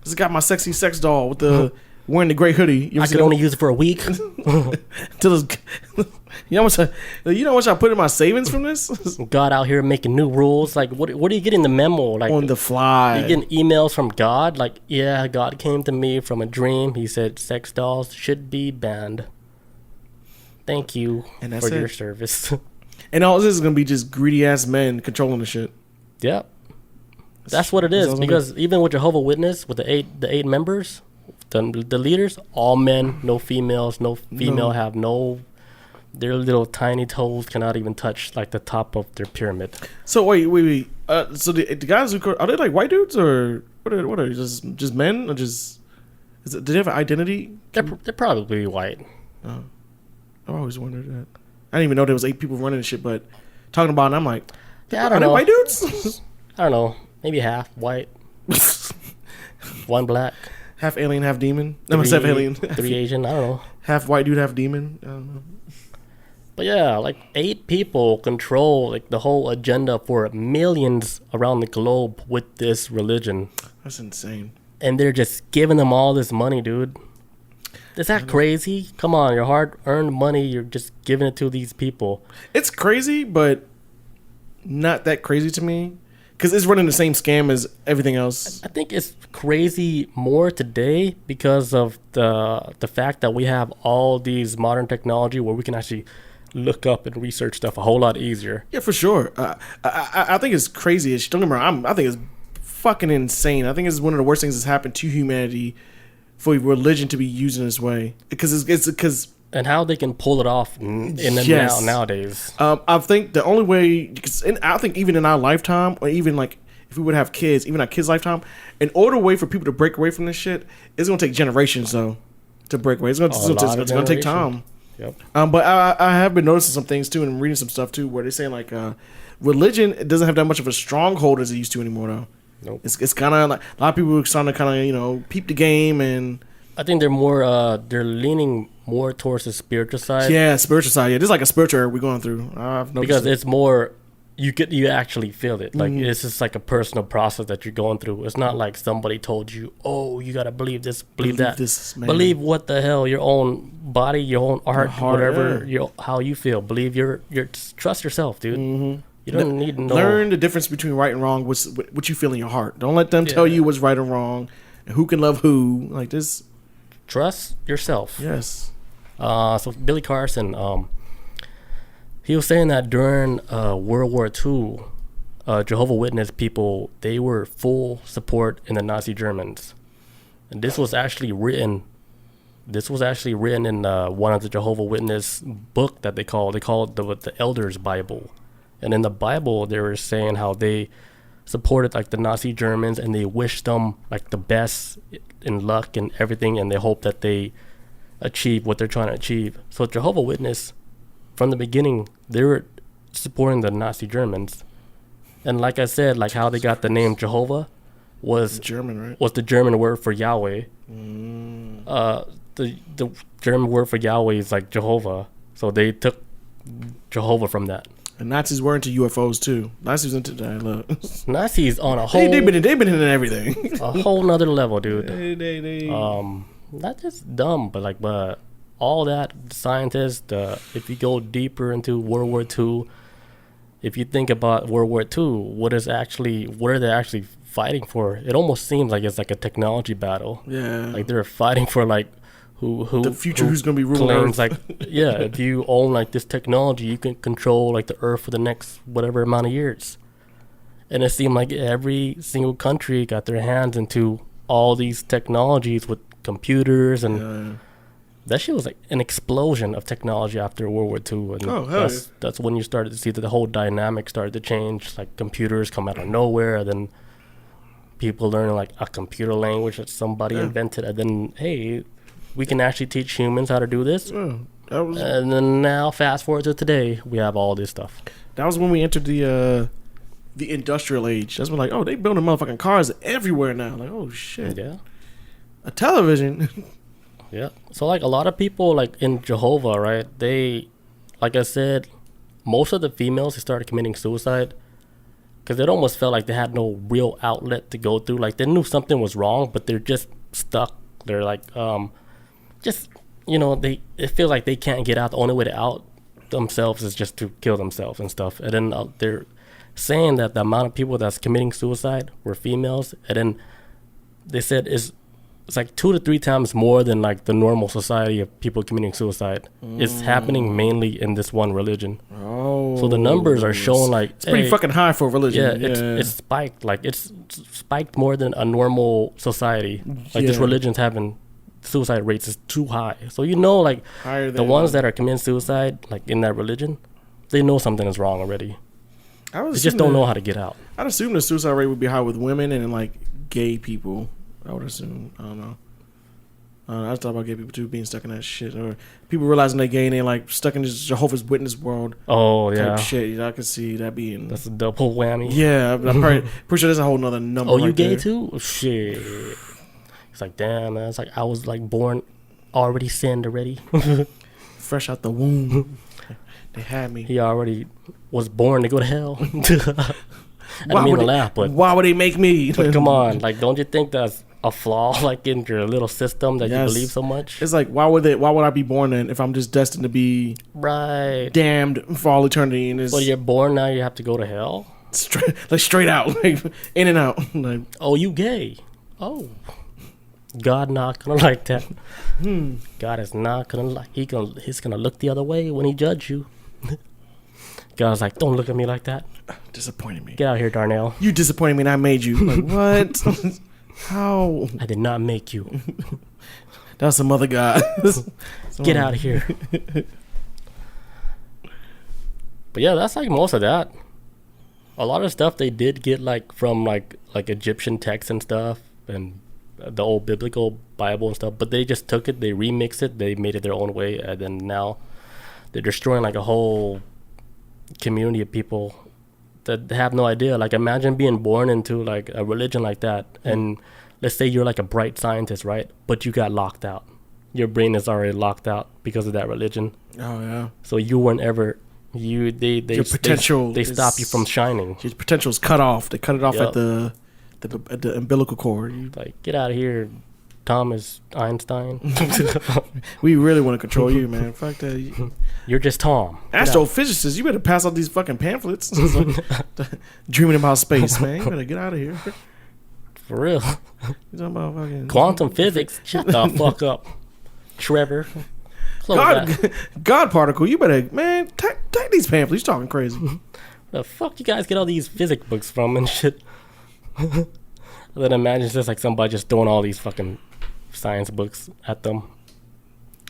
Just got my sexy sex doll with the wearing the gray hoodie. I could only use it for a week. Till you know how much I put in my savings from this? God out here making new rules. Like, what are you getting the memo? Like On the fly. You getting emails from God? Like, yeah, God came to me from a dream. He said sex dolls should be banned. Thank you for your service. And all this is going to be just greedy ass men controlling the shit. Yep. That's what it is. Because even with Jehovah Witness, with the eight members, the leaders, all men, no females, no female have no, their little tiny toes cannot even touch like the top of their pyramid. So wait. So the guys who are they like white dudes or what are just men or just do they have an identity? They're probably white. Oh, I always wondered that. I didn't even know there was 8 people running this shit, but talking about it, I'm like, yeah, I don't know. Are they white dudes? I don't know. Maybe half white, one black, half alien, half demon. No, half alien, 3 Asian. I don't know. Half white dude, half demon. I don't know. But yeah, like 8 people control like the whole agenda for millions around the globe with this religion. That's insane. And they're just giving them all this money, dude. Is that crazy? Come on, your hard-earned money, you're just giving it to these people. It's crazy, but not that crazy to me. Because it's running the same scam as everything else. I think it's crazy more today because of the fact that we have all these modern technology where we can actually look up and research stuff a whole lot easier. Yeah, for sure. I think it's crazy. Don't get me wrong. I think it's fucking insane. I think it's one of the worst things that's happened to humanity for religion to be used in this way. Because and how they can pull it off nowadays. I think the only way, I think even in our lifetime, or even like if we would have kids, even our kids' lifetime, in order way for people to break away from this shit, it's gonna take generations though to break away. It's gonna take time. Yep. But I have been noticing some things too, and reading some stuff too, where they're saying like religion doesn't have that much of a stronghold as it used to anymore though. Nope. It's kind of like a lot of people are starting to kind of peep the game, and I think they're more they're leaning more towards the spiritual side. Yeah, spiritual side. Yeah, this is like a spiritual era we're going through. I've noticed because it's more you actually feel it. Like it's just like a personal process that you're going through. It's not like somebody told you, oh, you gotta believe this, believe that, believe what the hell, your own body, your own art, whatever, how you feel. Believe your trust yourself, dude. Mm-hmm. You don't need to know. Learn the difference between right and wrong. What you feel in your heart. Don't let them tell you what's right or wrong, and who can love who. Like this. Trust yourself. Yes. So Billy Carson, he was saying that during World War II, Jehovah Witness people, they were full support in the Nazi Germans, and this was actually written in one of the Jehovah Witness book that they called the Elders Bible. And in the Bible, they were saying how they supported like the Nazi Germans and they wished them like the best in luck and everything, and they hope that they achieve what they're trying to achieve. So Jehovah Witness, from the beginning, they were supporting the Nazi Germans. And like I said, like how they got the name Jehovah was German, right? Was the German word for Yahweh. The German word for Yahweh is like Jehovah, so they took Jehovah from that. And Nazis were into UFOs too. Nazis into that. Look. Nazis on a whole. They've been into everything. A whole nother level, dude. Not just dumb, but all that scientists. If you go deeper into World War II, if you think about World War II, what are they actually fighting for? It almost seems like it's like a technology battle. Yeah. Like they're fighting for like who the future, who's going to be ruling claims Earth. Like if you own like this technology, you can control like the Earth for the next whatever amount of years. And it seemed like every single country got their hands into all these technologies with computers, and that shit was like an explosion of technology after World War II. And that's when you started to see that the whole dynamic started to change. Like computers come out of nowhere, and then people learn like a computer language that somebody invented, and then hey, we can actually teach humans how to do this. And then now, fast forward to today, we have all this stuff. That was when we entered the industrial age. That's when like, oh, they building motherfucking cars everywhere now. Like, oh shit. Yeah. A television. Yeah. So like a lot of people like in Jehovah, right? They, like I said, most of the females, they started committing suicide because it almost felt like they had no real outlet to go through. Like they knew something was wrong, but they're just stuck They're like, just, it feels like they can't get out. The only way to out themselves is just to kill themselves and stuff. And then they're saying that the amount of people that's committing suicide were females, and then they said it's like 2 to 3 times more than like the normal society of people committing suicide. It's happening mainly in this one religion. Oh, so the numbers are showing like it's pretty fucking high for a religion. Yeah, it's spiked. Like it's spiked more than a normal society. Like this religion's having suicide rates is too high. So like higher the ones that are committing suicide, like in that religion, they know something is wrong already. They just don't know how to get out. I'd assume the suicide rate would be high with women and like gay people. I would assume. I don't know. I just thought about gay people too being stuck in that shit, or people realizing they're gay and they're like stuck in this Jehovah's Witness world. Oh yeah, type shit. I could see that being. That's a double whammy. Yeah, I'm pretty sure there's a whole nother number. Oh, you gay there. too? Oh, shit. It's like, damn, man. It's like I was like born already sinned already. Fresh out the womb. They had me. He already was born to go to hell. I didn't mean to laugh, but why would they make me? But come on, like, don't you think that's a flaw, like in your little system that you believe so much? It's like, why would I be born then if I'm just destined to be damned for all eternity? And well, you're born now, you have to go to hell. Straight out, like, in and out. Like, oh, you gay? Oh, God not gonna like that. God is not gonna like. He's gonna look the other way when he judge you. God's like, don't look at me like that. Disappointed me. Get out here, Darnell. You disappointed me and I made you. Like, what? How? I did not make you. That's some other God. Get out of here. But yeah, that's like most of that. A lot of stuff they did get like from like Egyptian texts and stuff and the old biblical Bible and stuff, but they just took it, they remixed it, they made it their own way, and then now they're destroying like a whole community of people that have no idea. Like, imagine being born into like a religion like that, and let's say you're like a bright scientist, right? But you got locked out. Your brain is already locked out because of that religion. Oh yeah. So you weren't ever your potential. They stop you from shining. Your potential is cut off. They cut it off at the umbilical cord. Like, get out of here, Thomas Einstein. We really want to control you, man. Fuck that. You're just Tom. Astrophysicists, you better pass out these fucking pamphlets. Dreaming about space, man. You better get out of here. For real. You talking about fucking quantum physics? Shut the fuck up, Trevor. God particle. You better, man, take these pamphlets. You're talking crazy. The fuck you guys get all these physics books from and shit? And then imagine it's just like somebody just throwing all these fucking science books at them.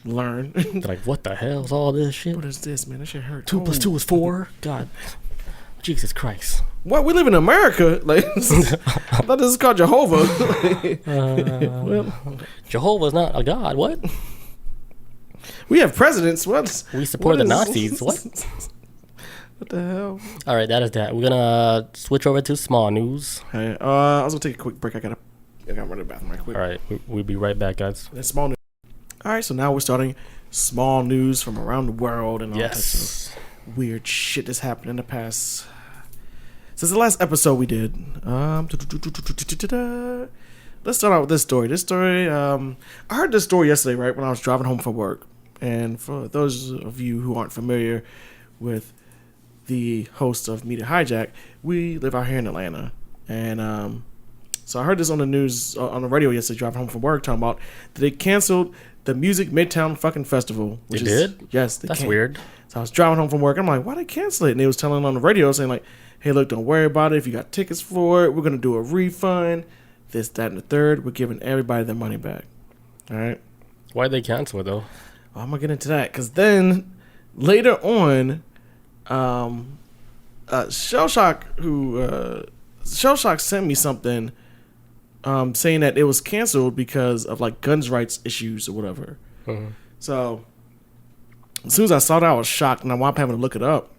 Learn. Like, what the hell is all this shit? What is this, man? That shit hurt. 2 + 2 is 4. God, Jesus Christ. What? We live in America. Like, I thought this is called Jehovah. Jehovah's not a god. What? We have presidents. What? We support the Nazis. What? What the hell? All right, that is that. We're gonna switch over to small news. Hey, I was gonna take a quick break. I gotta run to the bathroom right quick. All right, we'll be right back, guys. That's small news. All right, so now we're starting small news from around the world and all types of weird shit that's happened in the past. Since the last episode we did, let's start out with this story. I heard this story yesterday, right, when I was driving home from work. And for those of you who aren't familiar with the host of Media Hijack, we live out here in Atlanta. And so I heard this on the news, on the radio yesterday, driving home from work, talking about that they canceled the Music Midtown fucking festival. They did? Yes. That's weird. So I was driving home from work. I'm like, why they cancel it? And they was telling on the radio, saying like, hey, look, don't worry about it. If you got tickets for it, we're going to do a refund. This, that, and the third. We're giving everybody their money back. All right. Why'd they cancel it, though? Well, I'm going to get into that. Because then, later on, Shellshock sent me something saying that it was canceled because of, like, guns rights issues or whatever. Mm-hmm. So, as soon as I saw that, I was shocked. And I wound up having to look it up.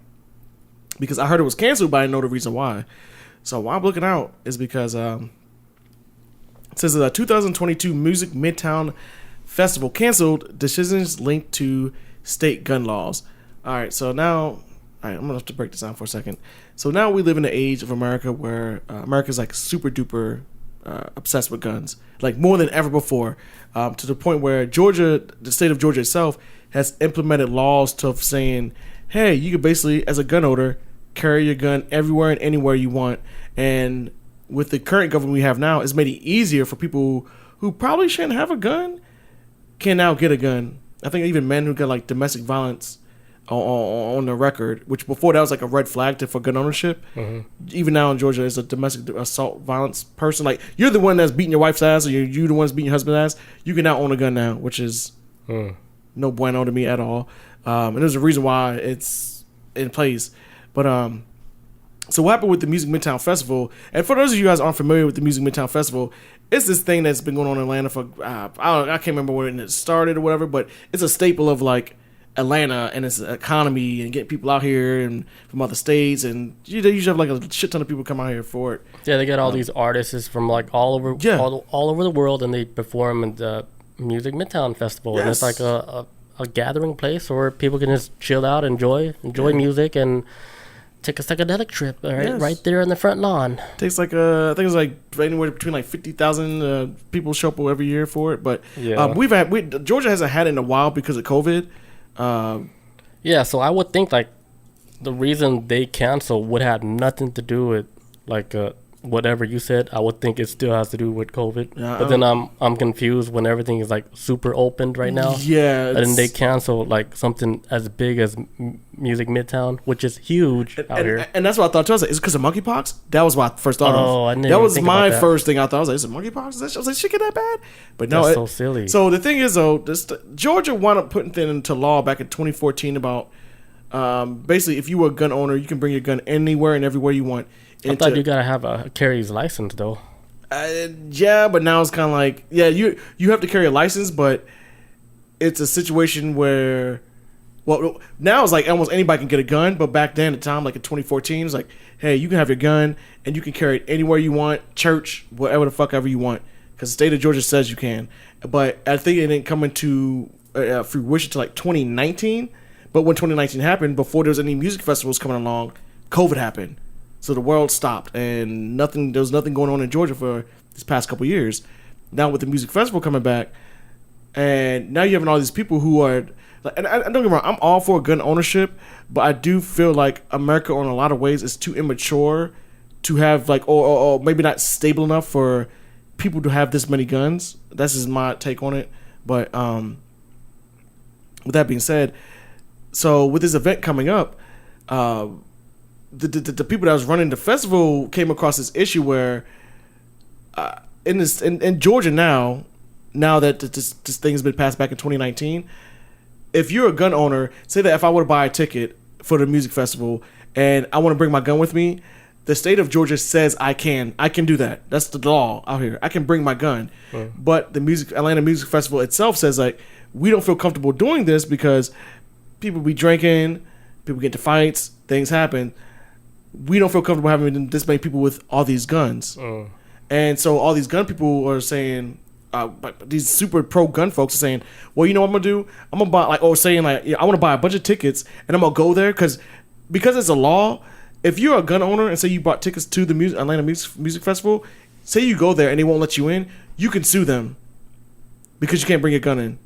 Because I heard it was canceled, but I didn't know the reason why. So why I'm looking out is because it says the 2022 Music Midtown Festival canceled. Decisions linked to state gun laws. All right, so now, I'm gonna have to break this down for a second. So now we live in the age of America where America's like super duper obsessed with guns, like more than ever before, to the point where the state of Georgia itself, has implemented laws to saying, hey, you can basically, as a gun owner, carry your gun everywhere and anywhere you want. And with the current government we have now, it's made it easier for people who probably shouldn't have a gun can now get a gun. I think even men who got like domestic violence on the record, which before that was like a red flag for gun ownership. Mm-hmm. Even now in Georgia, as a domestic assault violence person, like you're the one that's beating your wife's ass, or you're the one that's beating your husband's ass, you can now own a gun now, which is no bueno to me at all. And there's a reason why it's in place. But so what happened with the Music Midtown Festival? And for those of you guys aren't familiar with the Music Midtown Festival, it's this thing that's been going on in Atlanta for I can't remember when it started or whatever, but it's a staple of like Atlanta and its economy and getting people out here and from other states, and they usually have like a shit ton of people come out here for it. Yeah, they get all these artists from like all over the world, and they perform in the Music Midtown Festival. Yes. And it's like a gathering place where people can just chill out, enjoy music, and take a psychedelic trip right there on the front lawn. Takes like I think it's like anywhere between like 50,000 people show up every year for it. But Georgia hasn't had it in a while because of COVID. So I would think like the reason they cancel would have nothing to do with like whatever you said. I would think it still has to do with COVID. But then I'm confused when everything is like super opened right now. Yeah, and then they cancel like something as big as Music Midtown, which is huge out here. And that's what I thought too. I was like, is it because of monkeypox? That was my first thought. I didn't that was my first thing I thought. I was like, is it monkeypox? I was like, shit get that bad? But no, that's so silly. So the thing is though, Georgia wound up putting things into law back in 2014 about basically if you were a gun owner, you can bring your gun anywhere and everywhere you want. I thought you gotta have a carrier's license though. Yeah, but now it's kind of like you have to carry a license, but it's a situation where now it's like almost anybody can get a gun, but back then at the time, like in 2014, it's like, hey, you can have your gun and you can carry it anywhere you want, church, whatever the fuck ever you want, because the state of Georgia says you can. But I think it didn't come into fruition until like 2019. But when 2019 happened, before there was any music festivals coming along, COVID happened. So the world stopped, and there was nothing going on in Georgia for these past couple years. Now with the music festival coming back, and now you have all these people who are, and don't get me wrong, I'm all for gun ownership, but I do feel like America, in a lot of ways, is too immature to have like, or maybe not stable enough for people to have this many guns. That's just my take on it. But with that being said, so with this event coming up, the people that was running the festival came across this issue where in Georgia now that this thing has been passed back in 2019, if you're a gun owner, say that if I were to buy a ticket for the music festival and I want to bring my gun with me, the state of Georgia says I can do that. That's the law out here. I can bring my gun. But the Atlanta Music Festival itself says like, we don't feel comfortable doing this because people be drinking, people get into fights, things happen. We don't feel comfortable having this many people with all these guns. And so all these gun people are saying, these super pro-gun folks are saying, well, you know what I'm going to do? I'm going to buy, like, or saying, like, I want to buy a bunch of tickets, and I'm going to go there, because it's a law. If you're a gun owner and say you bought tickets to the Atlanta Music Festival, say you go there and they won't let you in, you can sue them because you can't bring your gun in.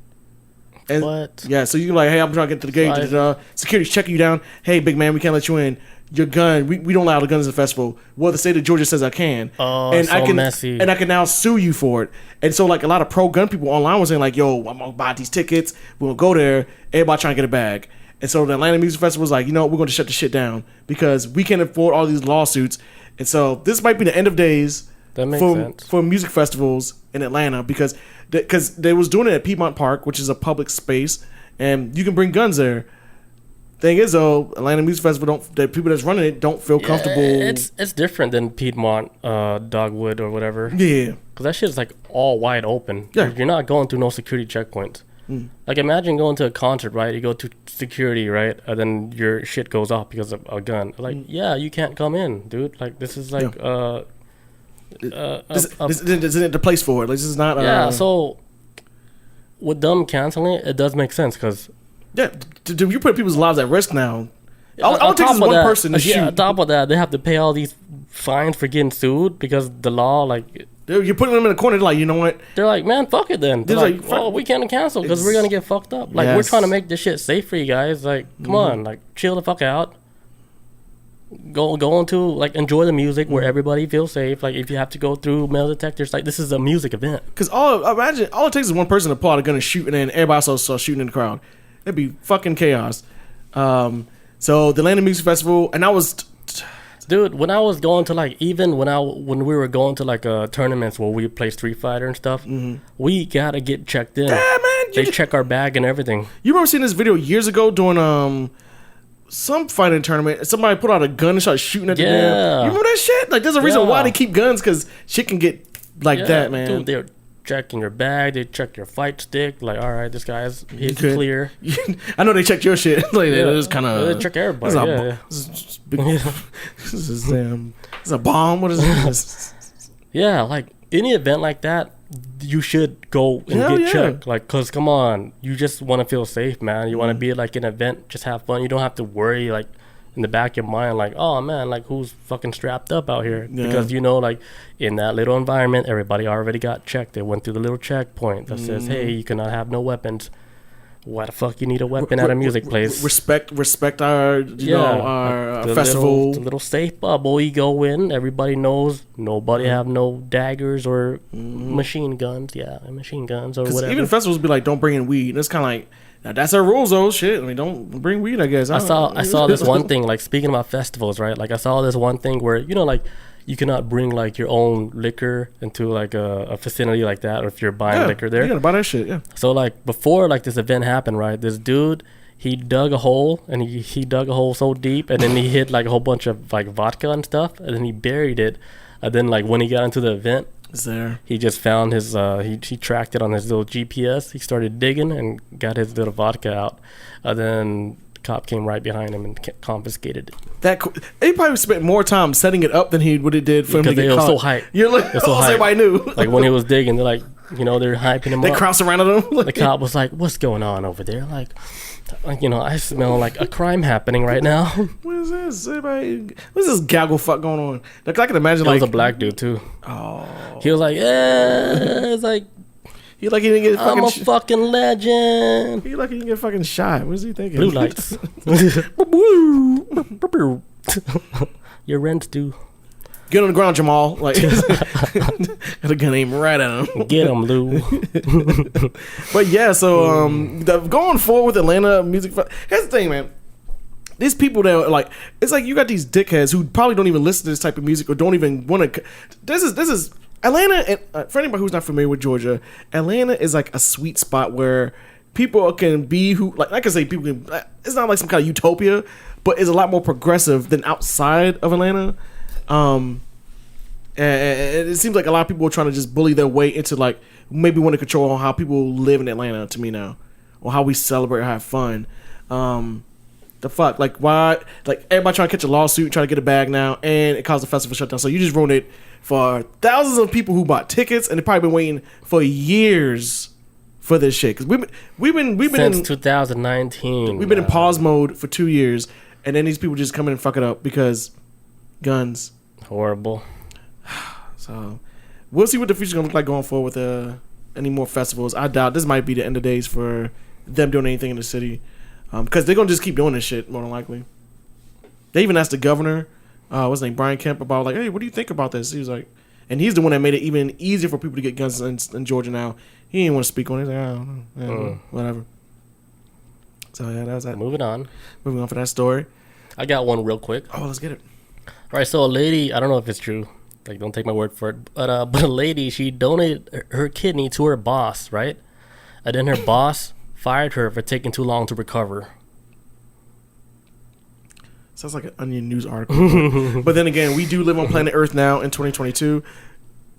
And, what? Yeah, so you're like, hey, I'm trying to get to the gate. Security's checking you down. Hey, big man, we can't let you in. Your gun, we don't allow the guns in the festival. Well, the state of Georgia says I can. Oh, and so messy. And I can now sue you for it. And so, like, a lot of pro-gun people online were saying, like, yo, I'm going to buy these tickets. We're going to go there. Everybody trying to get a bag. And so the Atlanta Music Festival was like, you know what, we're going to shut the shit down because we can't afford all these lawsuits. And so this might be the end of days for music festivals in Atlanta because they was doing it at Piedmont Park, which is a public space, and you can bring guns there. Thing is, though, Atlanta Music Festival the people that's running it don't feel comfortable. It's different than Piedmont, Dogwood, or whatever. Yeah, because that shit is like all wide open. Yeah, you're not going through no security checkpoints. Like imagine going to a concert, right? You go to security, right, and then your shit goes off because of a gun. Like, yeah, you can't come in, dude. Like this is like this isn't the place for it. Like this is not. So with them canceling it, it does make sense because. Yeah, you put people's lives at risk now. I'll take this one person to shoot. On top of that, they have to pay all these fines for getting sued because the law, like, You're putting them in the corner. They're like, you know what? They're like, man, fuck it then. They're like, well, we can't cancel because we're gonna get fucked up. Like, we're trying to make this shit safe for you guys. Like, come on, like, chill the fuck out. Go into, like, enjoy the music where everybody feels safe. Like, if you have to go through metal detectors, like, this is a music event. Because imagine all it takes is one person to pull out a gun and shoot, and then everybody else starts shooting in the crowd. It'd be fucking chaos. So the Atlanta Music Festival, and I was, dude, when I was going to, like, even when we were going to, like, tournaments where we play Street Fighter and stuff, we gotta get checked in. Yeah, man, they check our bag and everything. You remember seeing this video years ago doing some fighting tournament? Somebody put out a gun and started shooting at the damn. You remember that shit? Like, there's a reason why they keep guns, because shit can get like that, man. Dude, they're checking your bag. They check your fight stick. Like, all right, this guy's clear. I know they checked your shit. Like, it was kind of. They check everybody. This is a bomb. What is this? Yeah, like any event like that, you should go and get checked. Like, cause come on, you just want to feel safe, man. You want to be like an event, just have fun. You don't have to worry, like, in the back of your mind, like, oh man, like, who's fucking strapped up out here? Because you know, like, in that little environment, everybody already got checked. They went through the little checkpoint that says, hey, you cannot have no weapons. Why the fuck you need a weapon at a music place? Respect our our festival. The little safe bubble you go in. Everybody knows nobody have no daggers or machine guns. Yeah, machine guns or whatever. Even festivals be like, don't bring in weed. And it's kind of like, now that's our rules though. Shit, I mean, don't bring weed. I guess I saw this one thing. Like, speaking about festivals, right? Like, I saw this one thing where, you know, like, you cannot bring, like, your own liquor into, like, a facility like that, or if you're buying liquor there. You gotta buy that shit, yeah. So, like, before, like, this event happened, right, this dude, he dug a hole, and he dug a hole so deep, and then he hid, like, a whole bunch of, like, vodka and stuff, and then he buried it. And then, like, when he got into the event, he just found his, he tracked it on his little GPS. He started digging and got his little vodka out. And then cop came right behind him and confiscated it. He probably spent more time setting it up than he would have did for him to get caught. It was so hype. You're like, so everybody knew. Like, when he was digging, they're like, you know, they're hyping him up. They cross around him. The cop was like, what's going on over there? Like, you know, I smell like a crime happening right now. What is this? What's this gaggle fuck going on? Like, I can imagine, like, it was a black dude too. Oh. He was like, yeah, it's like, he didn't get fucking. I'm a fucking legend. He didn't get fucking shot. What is he thinking? Blue lights. Your rent's due. Get on the ground, Jamal. Like, got a gun aimed right at him. Get him, Lou. But yeah, so going forward with Atlanta Music Festival. Here's the thing, man. These people that are like, it's like you got these dickheads who probably don't even listen to this type of music or don't even want to. This is Atlanta, and for anybody who's not familiar with Georgia, Atlanta is like a sweet spot where people can be who, like I can say, people can. It's not like some kind of utopia, but it's a lot more progressive than outside of Atlanta. And it seems like a lot of people are trying to just bully their way into, like, maybe want to control how people live in Atlanta, to me now, or how we celebrate or have fun. The fuck, like, why, like, everybody trying to catch a lawsuit, trying to get a bag now, and it caused the festival shutdown. So you just ruined it for thousands of people who bought tickets, and they've probably been waiting for years for this shit. Because we've been since in 2019. We've been in pause mode for 2 years, and then these people just come in and fuck it up because guns. Horrible. So we'll see what the future's gonna look like going forward with any more festivals. I doubt this might be the end of days for them doing anything in the city, because they're gonna just keep doing this shit more than likely. They even asked the governor, what's his name, Brian Kemp, about, like, hey, what do you think about this? He was like, and he's the one that made it even easier for people to get guns in Georgia now. He didn't want to speak on it. He's like, I don't know, whatever. So yeah, that was that. Moving on For that story. I got one real quick. Oh, let's get it. All right, so a lady, I don't know if it's true, like, don't take my word for it, but a lady, she donated her kidney to her boss, right? And then her boss fired her for taking too long to recover. Sounds like an Onion News article. But then again, we do live on planet Earth now in 2022.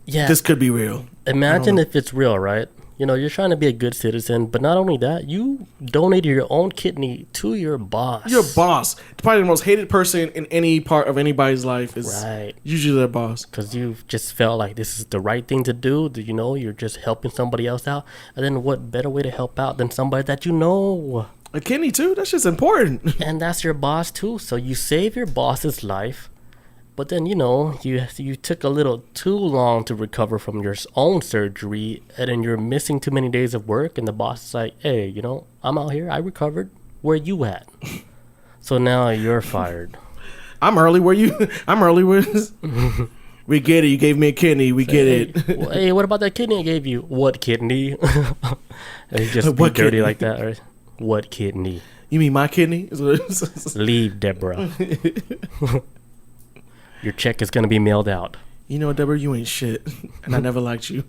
Yeah. This could be real. Imagine if it's real, right? You know, you're trying to be a good citizen, but not only that, you donated your own kidney to your boss. Your boss. Probably the most hated person in any part of anybody's life is usually their boss. Because you just felt like this is the right thing to do. You know, you're just helping somebody else out. And then what better way to help out than somebody that you know? A kidney, too? That's just important. And that's your boss, too. So you save your boss's life. But then, you took a little too long to recover from your own surgery, and then you're missing too many days of work, and the boss is like, hey, I'm out here, I recovered, where you at? So now you're fired. I'm early, where you? I'm early, where? We get it, you gave me a kidney, we get it. Well, hey, what about that kidney I gave you? What kidney? And he just be What dirty kidney? like that, right? What kidney? You mean my kidney? Leave, Deborah. Your check is going to be mailed out. You know, Deborah, you ain't shit, and I never liked you.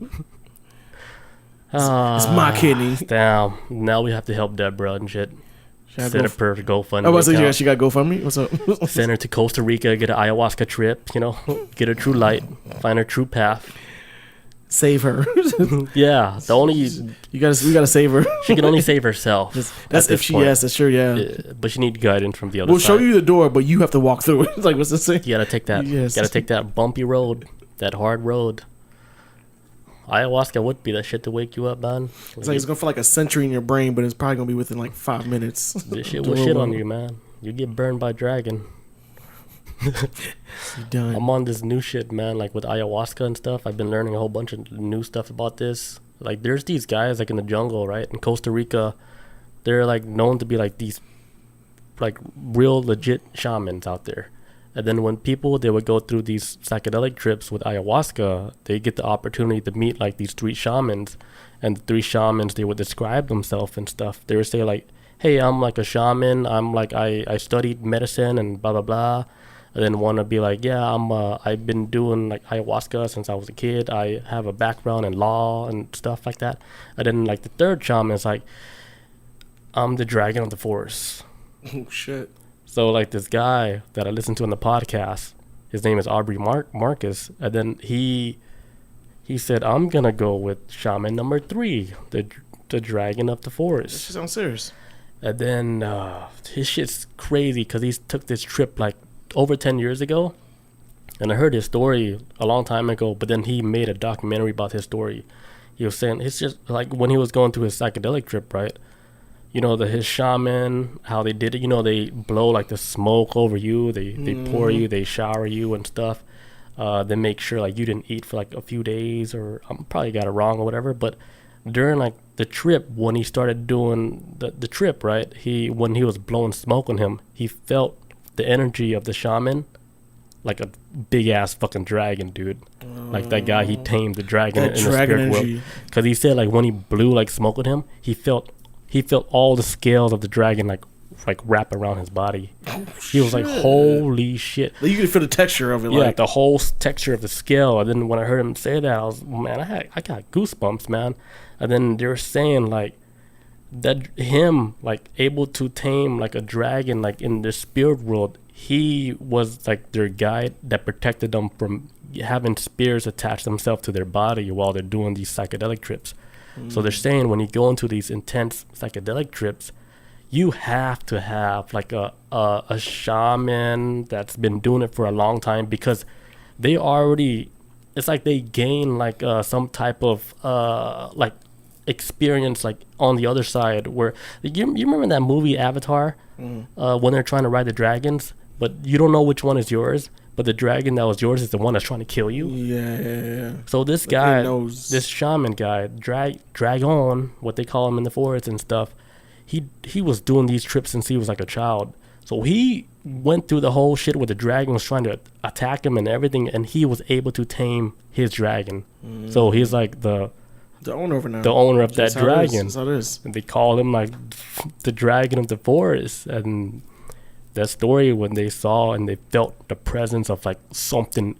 It's my kidney. Damn. Now we have to help Deborah and shit. Set up her GoFundMe. I was saying, yeah, account. she got GoFundMe. What's up? Send her to Costa Rica, get an ayahuasca trip, get her true light, find her true path. Save her. Yeah, we gotta save her. she can only save herself. That's if she, yes, that's true, yeah. But she needs guidance from the other We'll side. show you the door, but you have to walk through it. It's like, what's this saying? You gotta take that. Yes. Gotta take that bumpy road, that hard road. Ayahuasca would be that shit to wake you up, man. It's like it's gonna feel like a century in your brain, but it's probably gonna be within like 5 minutes. This shit will shit on you, man. You get burned by dragon. You're done. I'm on this new shit, man. Like with ayahuasca and stuff, I've been learning a whole bunch of new stuff about this. Like there's these guys like in the jungle, right? In Costa Rica, they're like known to be like these like real legit shamans out there. And then when they would go through these psychedelic trips with ayahuasca, they get the opportunity to meet like these 3 shamans. And the 3 shamans, they would describe themselves and stuff. They would say like, hey, I'm like a shaman. I'm like, I studied medicine and blah, blah, blah. And then one would be like, yeah, I've been doing like ayahuasca since I was a kid. I have a background in law and stuff like that. And then like the 3rd shaman is like, I'm the dragon of the forest. Oh, shit. So like this guy that I listened to on the podcast, his name is Aubrey Marcus, and then he said, I'm gonna go with shaman number 3, the dragon of the forest. She sounds serious. And then his shit's crazy because he took this trip like over 10 years ago, and I heard his story a long time ago, but then he made a documentary about his story. He was saying it's just like when he was going through his psychedelic trip, right? His shaman, how they did it, they blow like the smoke over you, they pour you, they shower you and stuff. They make sure like you didn't eat for like a few days, or I probably got it wrong or whatever. But during like the trip, when he started doing the trip, right, when he was blowing smoke on him, he felt the energy of the shaman like a big ass fucking dragon, dude. Like that guy, he tamed the dragon in the spirit world. Because he said like when he blew like smoke on him, he felt all the scales of the dragon like wrap around his body. He was like, holy shit. You can feel the texture of it. Yeah, the whole texture of the scale. And then when I heard him say that, I was, man, I got goosebumps, man. And then they were saying like that him like able to tame like a dragon like in the spirit world. He was like their guide that protected them from having spears attach themselves to their body while they're doing these psychedelic trips. So they're saying when you go into these intense psychedelic trips, you have to have like a shaman that's been doing it for a long time, because they already, it's like they gain like some type of like experience like on the other side, where you remember that movie Avatar, when they're trying to ride the dragons, but you don't know which one is yours. But the dragon that was yours is the one that's trying to kill you. Yeah. So this guy, this shaman guy, Dragon, what they call him in the forest and stuff, he was doing these trips since he was like a child. So he went through the whole shit where the dragon was trying to attack him and everything, and he was able to tame his dragon. So he's like the owner of it now. The owner of that dragon. That's how it is. And they call him like the dragon of the forest. And that story, when they saw and they felt the presence of like something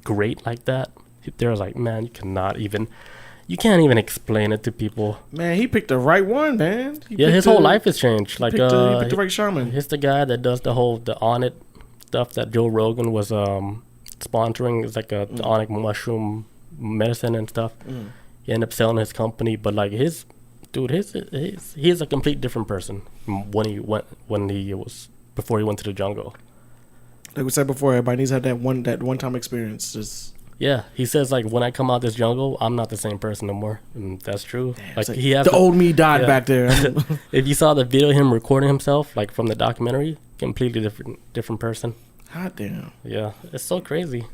great like that, they're like, man, you can't even explain it to people. Man, he picked the right one, man. His whole life has changed. Like he picked the right shaman. He's the guy that does the On It stuff that Joe Rogan was sponsoring. It's like the On It mushroom medicine and stuff. He ended up selling his company, but like he's a complete different person from before he went to the jungle. Like we said before, everybody needs to have that one time experience. Yeah, he says like when I come out this jungle, I'm not the same person no more, and that's true. Damn, like he has the old me died back there. If you saw the video of him recording himself, like from the documentary, completely different person. Hot damn. Yeah, it's so crazy.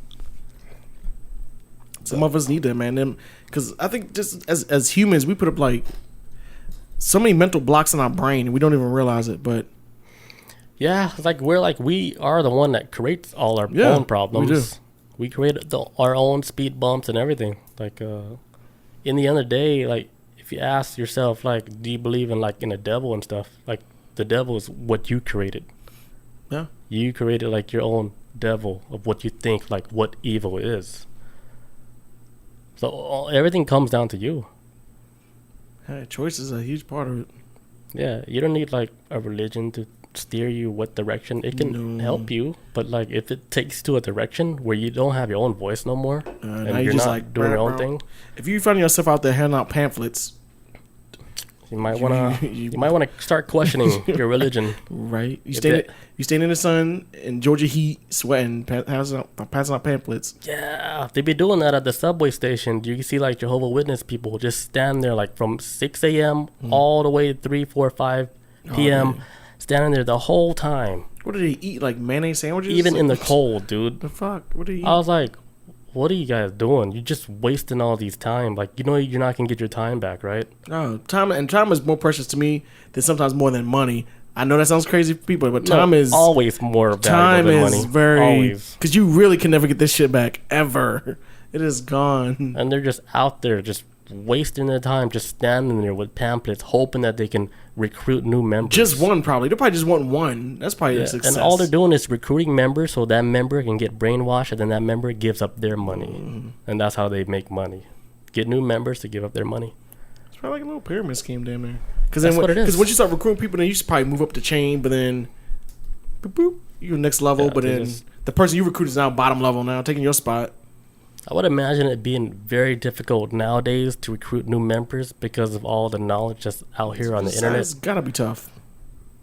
Some of us need that, man. Because I think just as humans, we put up like so many mental blocks in our brain, and we don't even realize it. But yeah, it's like we are the one that creates all our own problems. We do. We create our own speed bumps and everything. Like, in the end of the day, like if you ask yourself, like, do you believe in like in a devil and stuff? Like, the devil is what you created. Yeah, you created like your own devil of what you think like what evil is. So everything comes down to you. hey, choice is a huge part of it. Yeah, you don't need like a religion to steer you what direction. It can help you, but like if it takes you to a direction where you don't have your own voice no more, Now and you're just not like, doing your own thing, if you find yourself out there handing out pamphlets, you might wanna start questioning your religion. right? You staying in the sun in Georgia heat, sweating, passing out pamphlets. Yeah, they be doing that at the subway station. You can see like Jehovah Witness people just stand there like from 6 a.m. all the way to 3, 4, 5 p.m. Standing there the whole time. What do they eat? Like mayonnaise sandwiches? Even in the cold, dude. The fuck? What do you eat? I was like, what are you guys doing? You're just wasting all these time. Like, you know you're not going to get your time back, right? No, time is more precious to me than sometimes more than money. I know that sounds crazy for people, but time is always more valuable than money. Time is very... Always. Because you really can never get this shit back, ever. It is gone. And they're just out there just wasting their time just standing there with pamphlets hoping that they can recruit new members. Just one, probably. They'll probably just want one. That's probably a success. And all they're doing is recruiting members so that member can get brainwashed, and then that member gives up their money. And that's how they make money. Get new members to give up their money. It's probably like a little pyramid scheme down there. That's what it is. Because once you start recruiting people, then you should probably move up the chain, but then boop, boop, you're next level, but then the person you recruit is now bottom level now, taking your spot. I would imagine it being very difficult nowadays to recruit new members because of all the knowledge that's out here on the internet. It's gotta be tough.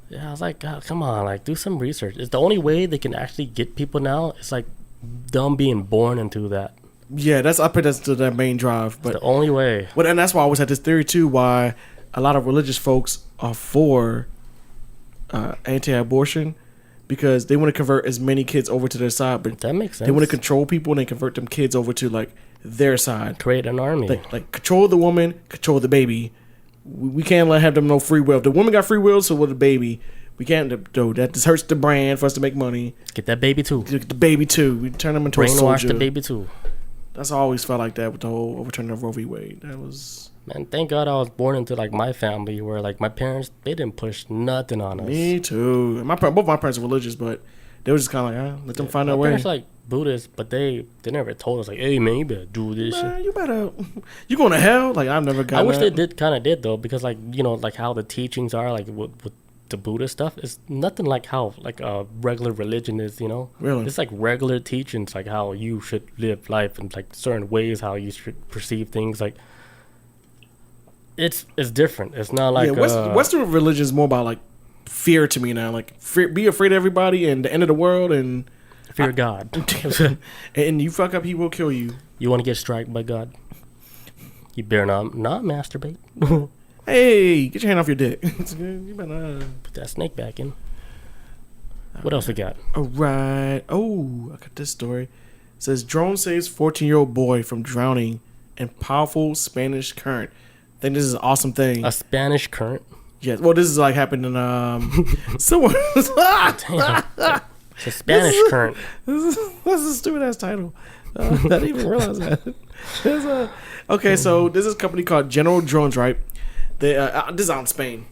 Yeah, I was like, God, come on, like do some research. It's the only way they can actually get people now. It's like them being born into that. Yeah, I put that to their main drive. But it's the only way. But and that's why I always had this theory too. Why a lot of religious folks are for anti-abortion. Because they want to convert as many kids over to their side, but that makes sense. They want to control people and they convert them kids over to like their side. Create an army. Like control the woman, control the baby. We can't have them no free will. If the woman got free will, so will the baby. We can't do that. Just hurts the brand for us to make money. Get that baby too. Get the baby too. We turn them into a soldier. Brainwash the baby too. That's always felt like that with the whole overturning of Roe v. Wade. That was. Man, thank God I was born into like my family where like my parents, they didn't push nothing on us. Me too. Both my parents are religious, but they were just kind of like, let them find their way. My parents are like Buddhists, but they never told us like, hey man, you better do this shit. You going to hell? Like I've never got. I wish they did though, because like you know like how the teachings are like with the Buddhist stuff is nothing like how like a regular religion is, you know. Really, it's like regular teachings like how you should live life and like certain ways how you should perceive things like. It's different. It's not like Western religion is more about like fear to me now. Like be afraid of everybody and the end of the world and fear God. And you fuck up, he will kill you. You want to get struck by God? You better not masturbate. Hey, get your hand off your dick. You better put that snake back in. What else we got? All right. Oh, I got this story. It says drone saves 14-year-old boy from drowning in powerful Spanish current. I think this is an awesome thing. A Spanish current? Yes. Well, this is like happened in somewhere. It's a Spanish current. This is a stupid ass title. I didn't even realize that. Okay, so this is a company called General Drones, right? They this is out in Spain.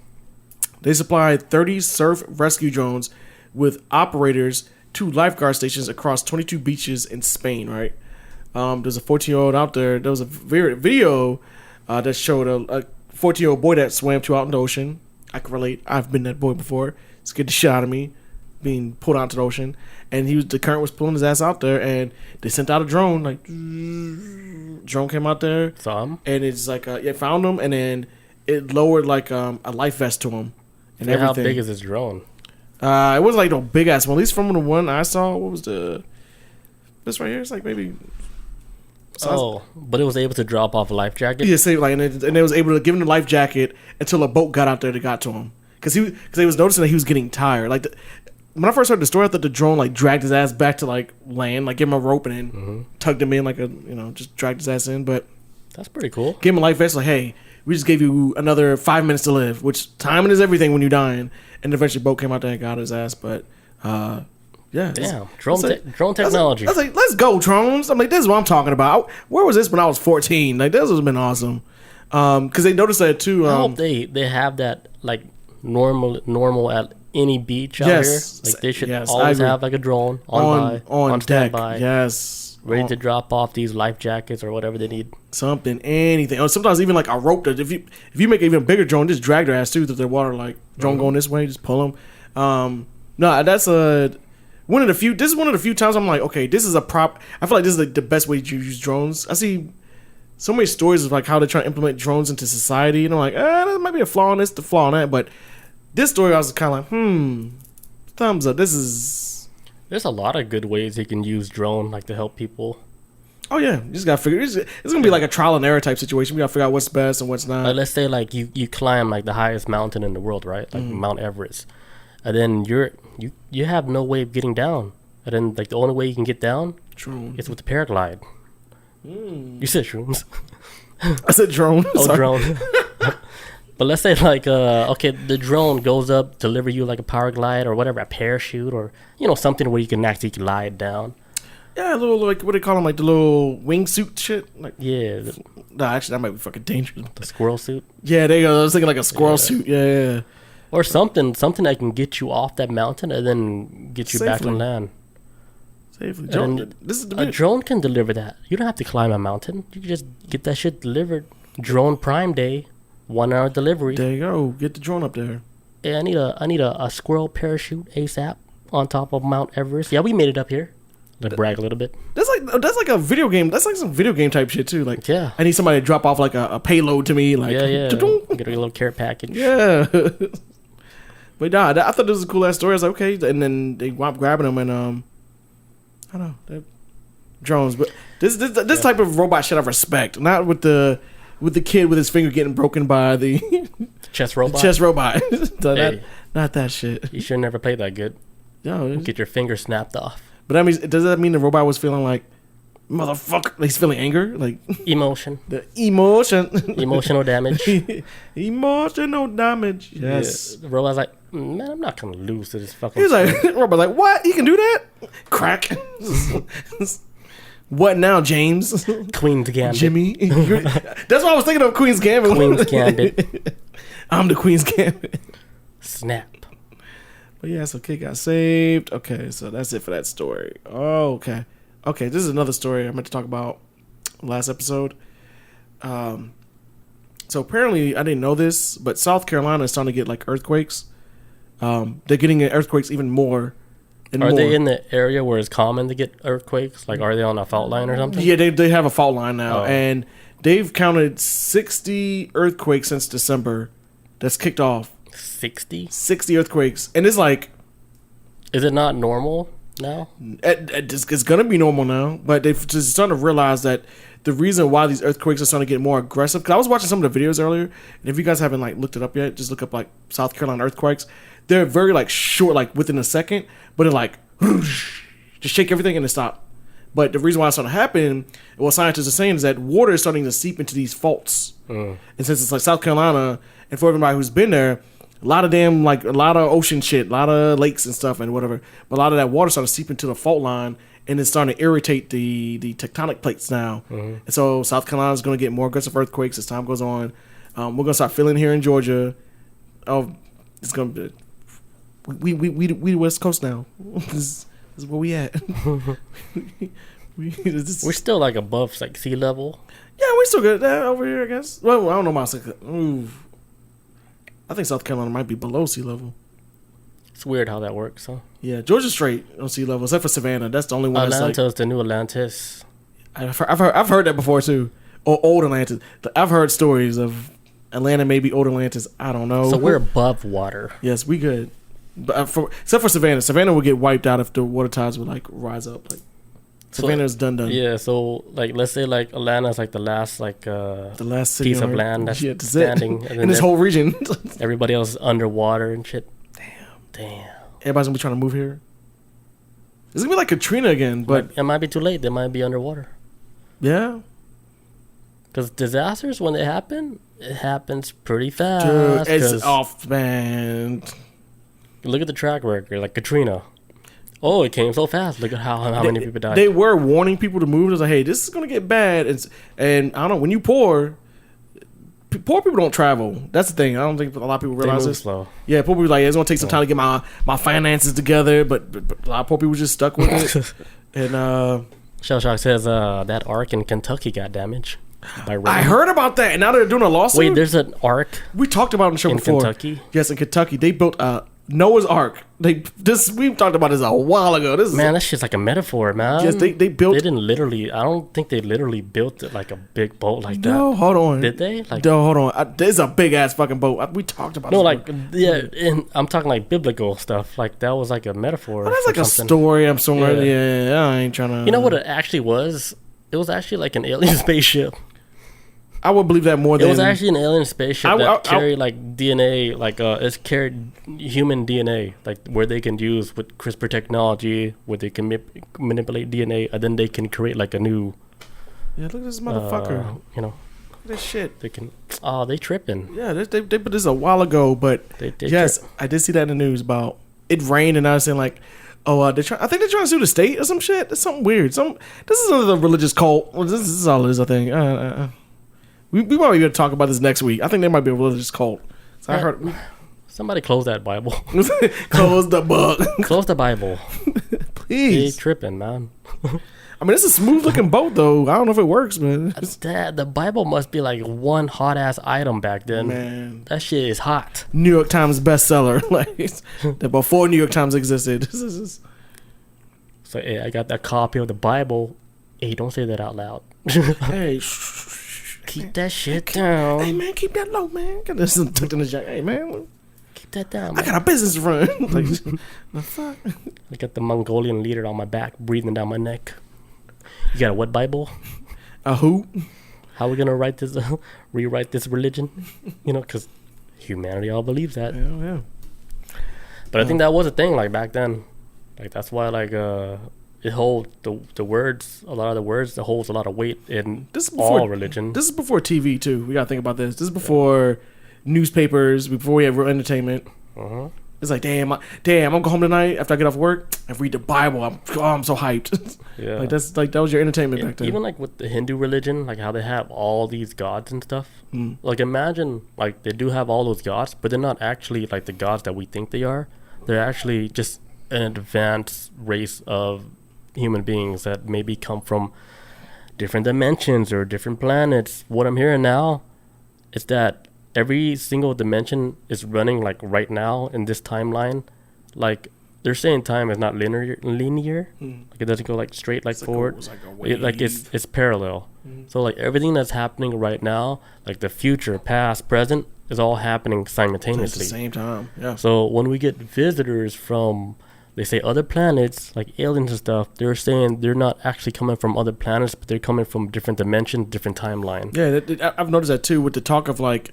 They supply 30 surf rescue drones with operators to lifeguard stations across 22 beaches in Spain, right? There's a 14-year-old out there. There was a video that showed a 14-year-old boy that swam out in the ocean. I can relate. I've been that boy before. It scared the shit out of me being pulled out to the ocean. And the current was pulling his ass out there, and they sent out a drone. Like, drone came out there. Saw him? And it's like, it found him, and then it lowered like a life vest to him. And everything. How big is this drone? It wasn't like no big ass one. At least from the one I saw, what was this right here? It's like maybe. But it was able to drop off a life jacket? Yeah, same, like, and it was able to give him the life jacket until a boat got out there that got to him. Because he was noticing that he was getting tired. Like, when I first heard the story, I thought the drone like dragged his ass back to like land, like gave him a rope and then tugged him in like just dragged his ass in. But that's pretty cool. Gave him a life vest, like, hey, we just gave you another 5 minutes to live, which timing is everything when you're dying. And eventually, boat came out there and got his ass. But yeah, damn, drone technology. I was like, let's go, drones. I'm like, this is what I'm talking about. Where was this when I was 14? Like, this would have been awesome. Because they noticed that too. I hope they have that like normal at any beach out here. Like they should always have like a drone on standby. Yes, ready to drop off these life jackets or whatever they need. Something, anything. Or sometimes even like a rope. That if you make an even bigger drone, just drag their ass through the water. Like drone going this way, just pull them. No, that's one of the few. This is one of the few times I'm like, okay, this is a prop. I feel like this is like the best way to use drones. I see so many stories of like how they're trying to implement drones into society, and I'm like, there might be a flaw in this, the flaw in that. But this story, I was kind of like, thumbs up. There's a lot of good ways you can use drone like to help people. Oh yeah, you just gotta figure. It's gonna be like a trial and error type situation. We gotta figure out what's best and what's not. Like, let's say like you climb like the highest mountain in the world, right? Like Mount Everest, and then you have no way of getting down, and then like the only way you can get down is with the paraglide. You said shrooms. I said drone. Oh, drone. But let's say like okay, the drone goes up, deliver you like a paraglide or whatever, a parachute or something where you can actually glide down. Yeah, a little like what do they call them, like the little wingsuit shit. Like yeah. No, actually that might be fucking dangerous. The squirrel suit. Yeah, there you go. I was thinking like a squirrel suit. Yeah. Or something that can get you off that mountain and then get you back on land. Safely. A drone can deliver that. You don't have to climb a mountain. You can just get that shit delivered. Drone Prime Day, 1 hour delivery. There you go. Get the drone up there. Yeah, I need a squirrel parachute ASAP on top of Mount Everest. Yeah, we made it up here. Like brag a little bit. That's like a video game. That's like some video game type shit too. Like yeah, I need somebody to drop off like a payload to me. Like yeah. Get a little care package. Yeah. But nah, I thought this was a cool ass story. I was like, okay, and then they wound up grabbing them and I don't know, they're drones. But this type of robot shit I respect. Not with the kid with his finger getting broken by the chess robot. The chess robot. So hey, not that shit. You should never play that good. No, get your finger snapped off. But that means, does that mean the robot was feeling like, motherfucker, like he's feeling anger? Like emotion. The emotion. Emotional damage. Emotional damage. Yes. Yeah. The robot's like, man, I'm not going to lose to this fucking He's like, robot's like, what? He can do that? Crack. What now, James? Queen's Gambit. Jimmy. That's what I was thinking of, Queen's Gambit. Queen's Gambit. I'm the Queen's Gambit. Snap. But yeah, so kid got saved. Okay, so that's it for that story. Oh, okay. Okay, this is another story I meant to talk about last episode. So apparently, I didn't know this, but South Carolina is starting to get like earthquakes. They're getting earthquakes even more. Are they in the area where it's common to get earthquakes? Like, are they on a fault line or something? Yeah, they have a fault line now, and they've counted 60 earthquakes since December. That's kicked off. 60 earthquakes, and it's like, is it not normal now? It's gonna be normal now, but they've just starting to realize that the reason why these earthquakes are starting to get more aggressive, because I was watching some of the videos earlier, and if you guys haven't like looked it up yet, just look up like South Carolina earthquakes. They're very like short, like within a second, but they're like just shake everything and then stop. But the reason why it's starting to happen, what scientists are saying, is that water is starting to seep into these faults, and since it's like South Carolina, and for everybody who's been there, a lot of ocean shit, a lot of lakes and stuff and whatever. But a lot of that water started to seep into the fault line, and it's starting to irritate the tectonic plates now. And so South Carolina is going to get more aggressive earthquakes as time goes on. We're going to start feeling here in Georgia. Oh, it's going to be we West Coast now. This is where we at. We're still like above like sea level. Yeah, we're still good over here, I guess. Well, I don't know about. I think South Carolina might be below sea level. It's weird how that works, huh? Yeah, Georgia's straight on sea level, except for Savannah. That's the only one. Atlanta's the new Atlantis. I've heard that before too. Or old Atlantis. I've heard stories of Atlanta maybe old Atlantis. I don't know. So we're above water. Yes, we good. But except for Savannah. Savannah will get wiped out if the water tides would like rise up. Like Savannah's done. Yeah, so like let's say like Atlanta's like the last city piece of land that's standing in this whole region. Everybody else is underwater and shit. Damn. everybody's gonna be trying to move here. It's gonna be like Katrina again, but it might be too late. They might be underwater. Yeah. Because disasters, when they happen, it happens pretty fast. Dude, it's off, man. Look at the track record, like Katrina. Oh, it came so fast. Look at how many people died. They were warning people to move. It was like, hey, this is going to get bad. And I don't know, when you poor people don't travel. That's the thing. I don't think a lot of people realize this. Slow. Yeah, poor people like, it's going to take some time to get my finances together. But a lot of poor people just stuck with it. And Shell Shock says that ark in Kentucky got damaged. I heard about that, and now they're doing a lawsuit. Wait, there's an ark. We talked about it on the show before. Kentucky? Yes, in Kentucky, they built Noah's Ark. We've talked about this a while ago. That shit's like a metaphor, man. Yes, they built. They didn't literally. I don't think they literally built it like a big boat like that. No, hold on. Did they? No, hold on. There's a big ass fucking boat. We talked about. No, and I'm talking like biblical stuff. Like that was like a metaphor. Well, that's like something. A story. I'm somewhere. Yeah, I ain't trying to. You know what it actually was? It was actually like an alien spaceship. I would believe that more than... It was actually an alien spaceship that carried like DNA, it's carried human DNA, like where they can use with CRISPR technology, where they can manipulate DNA, and then they can create like a new... Yeah, look at this motherfucker. Look at this shit. They can... Oh, they tripping. Yeah, they put this a while ago, but yes, I did see that in the news about it rained, and I was saying like... Oh, I think they're trying to sue the state or some shit. That's something weird. This is another religious cult. Well, this is all it is, I think. We might be able to talk about this next week. I think there might be a religious cult. So I heard somebody close that Bible. Close the book. Close the Bible. Please. They tripping, man. I mean, it's a smooth looking boat, though. I don't know if it works, man. The Bible must be like one hot ass item back then. Man, that shit is hot. New York Times bestseller, before New York Times existed. So, hey, I got that copy of the Bible. Hey, don't say that out loud. Hey, keep that shit down. Hey, man, keep that low, man. Got this tucked in the jacket. Hey, man. Keep that down, man. I got a business to run. The fuck? I got the Mongolian leader on my back, breathing down my neck. You got a what Bible? A who? How are we going to rewrite this religion? Because humanity all believes that. Yeah. But I think that was a thing, back then. That's why, it holds the words, a lot of the words, it holds a lot of weight in all religion. This is before TV, too. We got to think about this. This is before newspapers, before we have real entertainment. Uh-huh. It's like, damn, I'm going home tonight after I get off work and read the Bible. I'm so hyped. Yeah. That was your entertainment back then. Even with the Hindu religion, how they have all these gods and stuff. Mm. Imagine, they do have all those gods, but they're not actually the gods that we think they are. They're actually just an advanced race of human beings that maybe come from different dimensions or different planets. What I'm hearing now is that every single dimension is running right now in this timeline. They're saying time is not linear. It doesn't go straight forward. It's parallel. So everything that's happening right now, the future, past, present, is all happening simultaneously at the same time. Yeah. So when we get visitors from, they say, other planets, aliens and stuff, they're saying they're not actually coming from other planets, but they're coming from different dimensions, different timeline. Yeah, I've noticed that too with the talk of the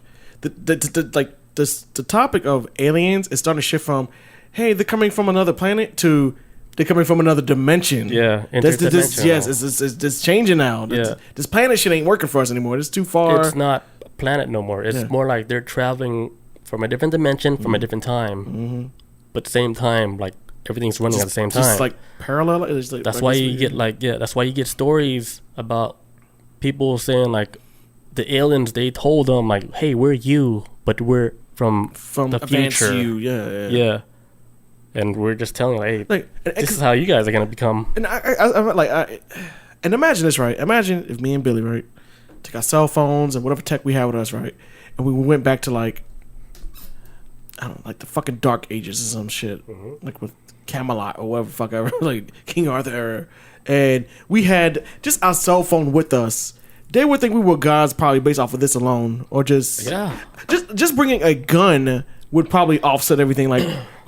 topic of aliens is starting to shift from, hey, they're coming from another planet to they're coming from another dimension. Yeah, it's changing now. Yeah. This planet shit ain't working for us anymore. It's too far. It's not a planet no more. It's more like they're traveling from a different dimension, from a different time. Mm-hmm. But same time, everything's running at the same time. Just parallel. That's why you get that's why you get stories about people saying the aliens, they told them hey, we're you, but we're from the future. Yeah. And we're just telling hey, this is how you guys are gonna become. And and imagine this, right? Imagine if me and Billy, right, took our cell phones and whatever tech we have with us, right, and we went back to I don't know, the fucking Dark Ages or some shit, with Camelot or whatever the fuck ever, King Arthur era, and we had just our cell phone with us. They would think we were gods probably based off of this alone, or just bringing a gun would probably offset everything.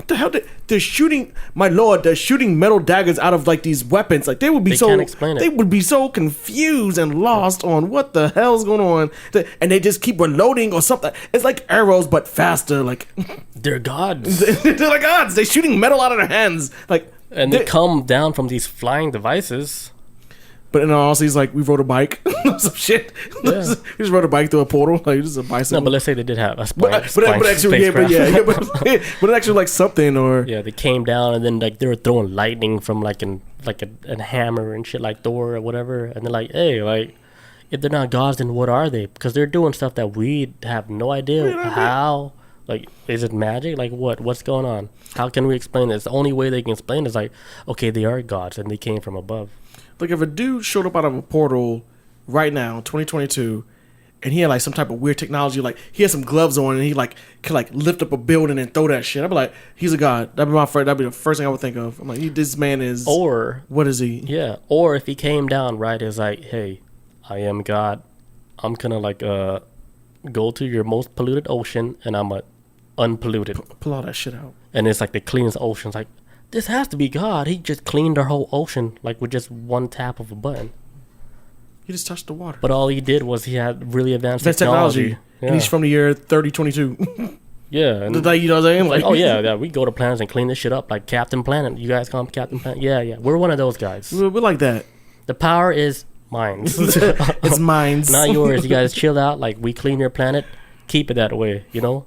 what the hell? They're shooting, my lord, they're shooting metal daggers out of like these weapons. Like they would be can't explain it. They would be so confused and lost on what the hell's going on. And they just keep reloading or something. It's like arrows, but faster. Like they're gods. They're like gods. They're shooting metal out of their hands. Like, and they come down from these flying devices. But in all honesty, it's like we rode a bike, some shit. Yeah. We just rode a bike through a portal, like just a bicycle. No, but let's say they did have a but actually, but actually, like something or yeah, they came down and then like they were throwing lightning from like a hammer and shit like Thor or whatever, and they're like, hey, like if they're not gods, then what are they? Because they're doing stuff that we have no idea how. Like, is it magic? Like, what's going on? How can we explain this? The only way they can explain it is like, okay, they are gods and they came from above. Like if a dude showed up out of a portal right now, 2022, and he had like some type of weird technology, like he had some gloves on and he like could like lift up a building and throw that shit, I'd be like, he's a god. That'd be the first thing I would think of. I'm like, this man is. Or what is he? Yeah. Or if he came down, right, is like, hey, I am God. I'm gonna like go to your most polluted ocean and I'm unpolluted. Pull all that shit out. And it's like the cleanest ocean. It's like, this has to be God. He just cleaned our whole ocean like with just one tap of a button. He just touched the water. But all he did was he had really advanced technology. Yeah. And he's from the year 3022. Yeah. And like, you know what I'm saying? Like, oh yeah, we go to planets and clean this shit up like Captain Planet. You guys call him Captain Planet? Yeah. We're one of those guys. We're like that. The power is mine. It's mine. Not yours. You guys chill out. Like, we clean your planet. Keep it that way, you know?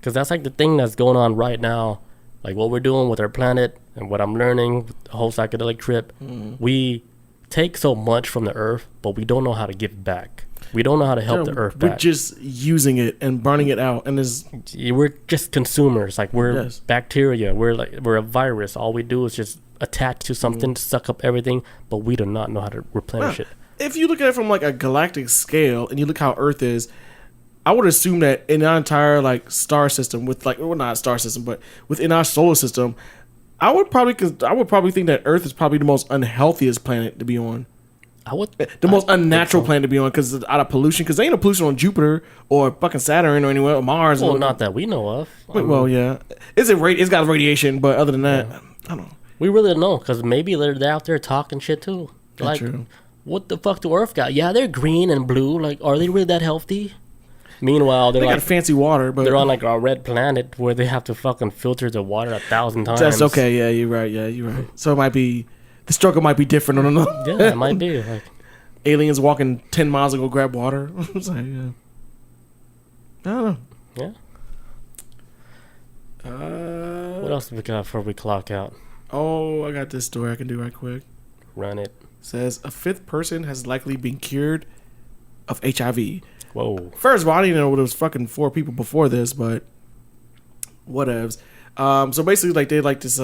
Because that's like the thing that's going on right now. Like what we're doing with our planet and what I'm learning with the whole psychedelic trip. We take so much from the earth, but we don't know how to give back. We don't know how to help the earth back. We're just using it and burning it out. And we're just consumers. Like we're bacteria. We're a virus. All we do is just attach to something, suck up everything, but we do not know how to replenish it. If you look at it from like a galactic scale and you look how Earth is, I would assume that in our entire like star system, with like, well, not a star system, but within our solar system, I would probably think that Earth is probably the most unhealthiest planet to be on. The most unnatural planet to be on because out of pollution. Because there ain't no pollution on Jupiter or fucking Saturn or anywhere or Mars. Well, not that we know of. Well, yeah, it's got radiation, but other than that, I don't know. We really don't know because maybe they're out there talking shit too. Like, true. What the fuck do Earth got? Yeah, they're green and blue. Like, are they really that healthy? Meanwhile, they got fancy water, but they're on like a red planet where they have to fucking filter the water 1,000 times. That's okay. Yeah, you're right. Yeah, you're right. So it might be the struggle might be different. I don't know. Yeah, it might be like aliens walking 10 miles to go grab water. It's like, yeah. I don't know. Yeah. What else do we got before we clock out? Oh, I got this story I can do right quick. Run it. Says a fifth person has likely been cured of HIV. Whoa. First of all, I didn't know there was fucking 4 people before this, but whatevs. So basically, like, they had like this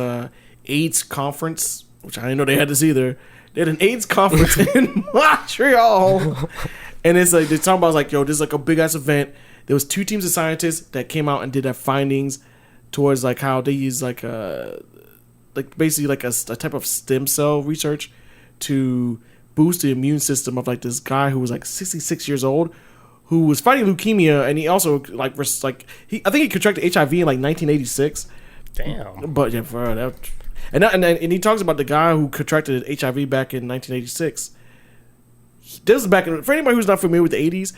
AIDS conference, which I didn't know they had this either. They had an AIDS conference in Montreal. And it's like, they're talking about, like, yo, this is like a big ass event. There was 2 teams of scientists that came out and did their findings towards like how they use like basically like a type of stem cell research to boost the immune system of like this guy who was like 66 years old, who was fighting leukemia, and he also I think he contracted HIV in like 1986. Damn. But yeah, for that, and he talks about the guy who contracted HIV back in 1986. This is back in, for anybody who's not familiar with the 80s,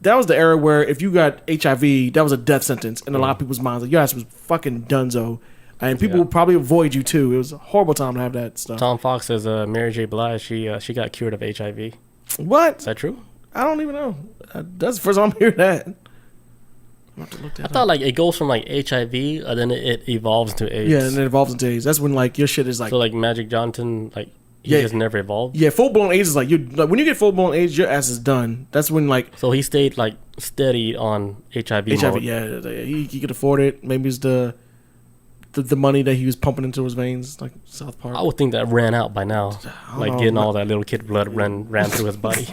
that was the era where if you got HIV, that was a death sentence in a lot of people's minds. Like, your ass was fucking dunzo. And people would probably avoid you too. It was a horrible time to have that stuff. Tom Fox says Mary J. Blige, she got cured of HIV. What? Is that true? I don't even know. That's the first time I'm hearing that. I thought like it goes from like HIV and then it evolves to AIDS. Yeah, and it evolves into AIDS. That's when like your shit is like. So like Magic Johnson, like he just never evolved. Yeah, full blown AIDS is like when you get full blown AIDS, your ass is done. That's when like. So he stayed like steady on HIV. Mode. Yeah, he could afford it. Maybe it's the money that he was pumping into his veins, like South Park. I would think that ran out by now. Like getting all that little kid blood ran through his body.